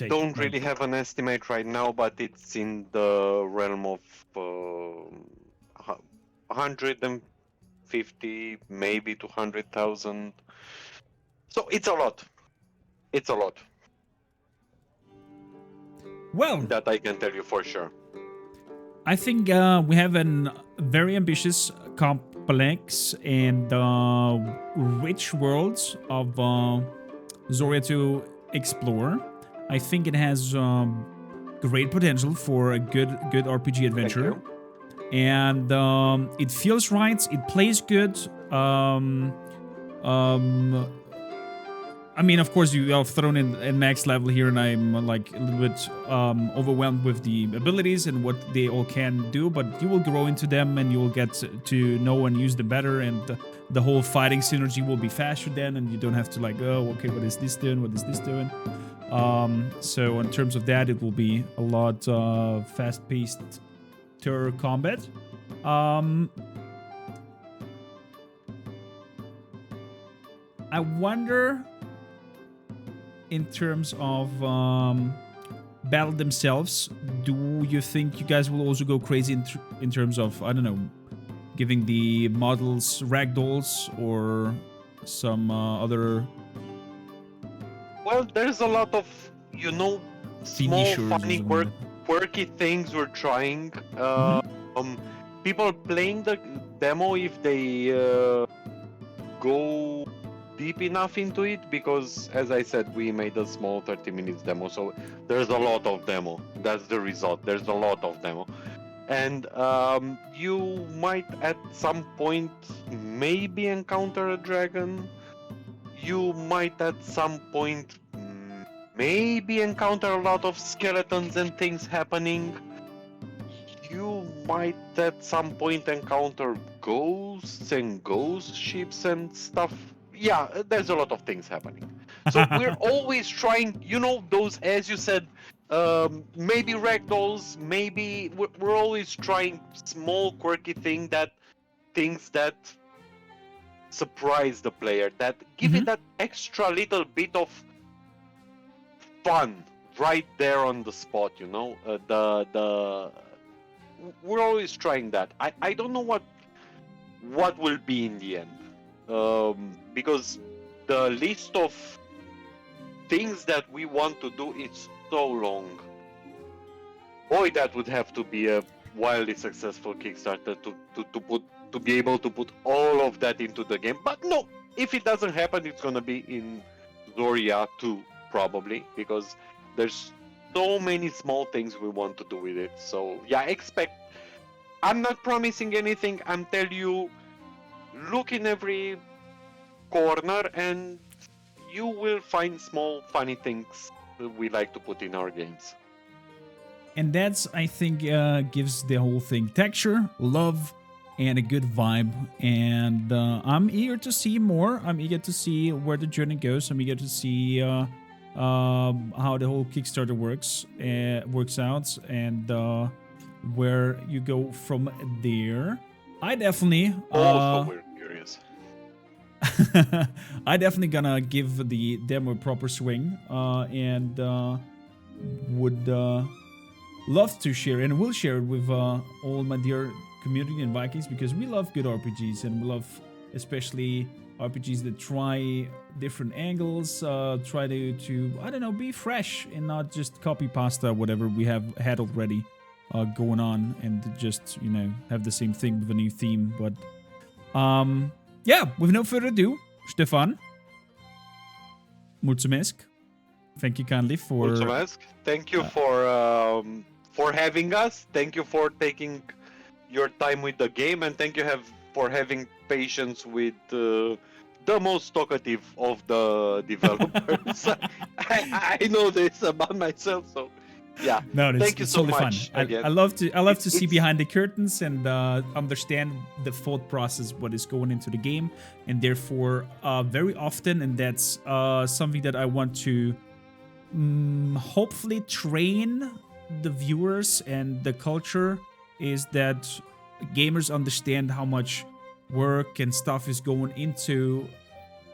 don't really have an estimate right now, but it's in the realm of 150, maybe 200,000. So it's a lot. It's a lot. Well, that I can tell you for sure. I think we have a very ambitious, complex, and rich world of Zoria to explore. I think it has great potential for a good RPG adventure, and it feels right. It plays good. I mean, of course, you have thrown in max level here, and I'm like a little bit overwhelmed with the abilities and what they all can do. But you will grow into them, and you will get to know and use them better, and the whole fighting synergy will be faster then, and you don't have to like, oh, okay, what is this doing? What is this doing? So in terms of that, it will be a lot fast-paced terror combat. I wonder, in terms of battle themselves, do you think you guys will also go crazy in terms of, I don't know, giving the models ragdolls or some other... Well, there's a lot of, small, funny, quirky things we're trying. People playing the demo, if they go deep enough into it, because as I said, we made a small 30 minutes demo, so there's a lot of demo. That's the result. There's a lot of demo. And you might at some point maybe encounter a dragon. You might at some point maybe encounter a lot of skeletons and things happening. You might at some point encounter ghosts and ghost ships and stuff. Yeah, there's a lot of things happening. So we're always trying, those, as you said, maybe ragdolls, maybe we're always trying small quirky things that surprise the player, that give it that extra little bit of fun right there on the spot. We're always trying that. I don't know what will be in the end, because the list of things that we want to do is so long. Boy, that would have to be a wildly successful Kickstarter to be able to put all of that into the game. But no, if it doesn't happen, it's gonna be in Zoria 2 probably, because there's so many small things we want to do with it. So yeah, expect. I'm not promising anything. I'm telling you, look in every corner and you will find small funny things that we like to put in our games. And that's, I think, gives the whole thing texture, love, and a good vibe. And I'm eager to see more. I'm eager to see where the journey goes. I'm eager to see how the whole Kickstarter works out, and where you go from there. I definitely Also, we're curious. I definitely gonna give the demo a proper swing, and would love to share, and will share it with all my dear community and Vikings, because we love good RPGs, and we love especially RPGs that try different angles, try to I don't know, be fresh and not just copy pasta whatever we have had already going on, and just, you know, have the same thing with a new theme. But yeah, with no further ado, Stefan, mulțumesc. Thank you kindly for... Mulțumesc. Thank you for having us. Thank you for taking your time with the game, and thank you for having patience with the most talkative of the developers. I know this about myself, so yeah. No, thank you it's so totally much. fun. I love to see behind the curtains and understand the thought process, what is going into the game, and therefore very often, and that's something that I want to hopefully train the viewers and the culture, is that gamers understand how much work and stuff is going into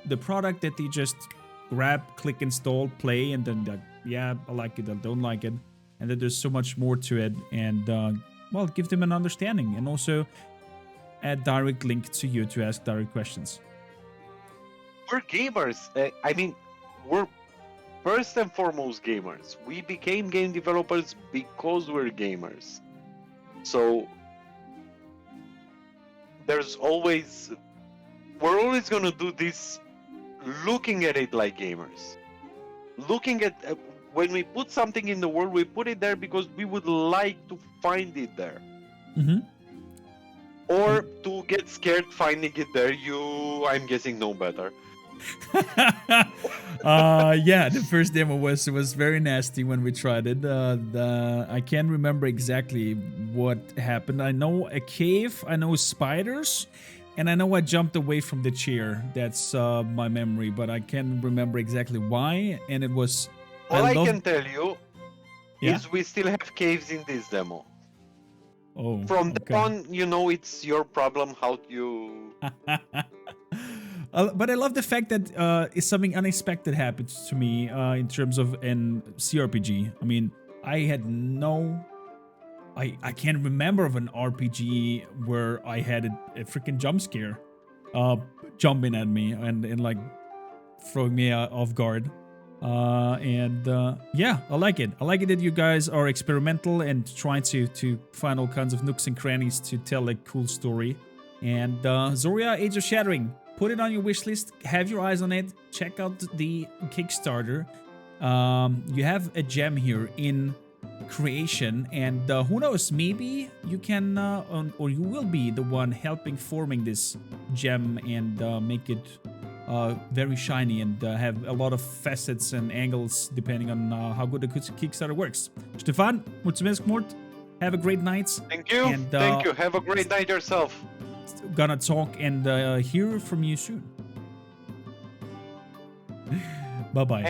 the product, that they just grab, click, install, play, and then that, yeah, I like it, I don't like it, and that there's so much more to it, and well, give them an understanding, and also a direct link to you to ask direct questions. We're gamers. I mean, we're first and foremost gamers. We became game developers because we're gamers. So we're always gonna do this, looking at it like gamers. Looking at when we put something in the world, we put it there because we would like to find it there. Mm-hmm. Or to get scared finding it there. I'm guessing, know better. Yeah, the first demo was very nasty when we tried it. I can't remember exactly what happened. I know a cave, I know spiders, and I know I jumped away from the chair. That's my memory, but I can't remember exactly why. And it was... All I can tell you is we still have caves in this demo. Oh, from then on, you know, it's your problem how you... But I love the fact that something unexpected happened to me in terms of an cRPG. I mean, I had no... I can't remember of an RPG where I had a freaking jump scare jumping at me and like throwing me off guard. Yeah, I like it. I like it that you guys are experimental and trying to find all kinds of nooks and crannies to tell a cool story. And Zoria, Age of Shattering, put it on your wish list. Have your eyes on it. Check out the Kickstarter. You have a gem here in creation, and who knows, maybe you can or you will be the one helping forming this gem and make it very shiny and have a lot of facets and angles depending on how good the Kickstarter works. Stefan, mulțumesc mult. Have a great night. Thank you. And, thank you. Have a great night yourself. Gonna talk and hear from you soon. Bye-bye.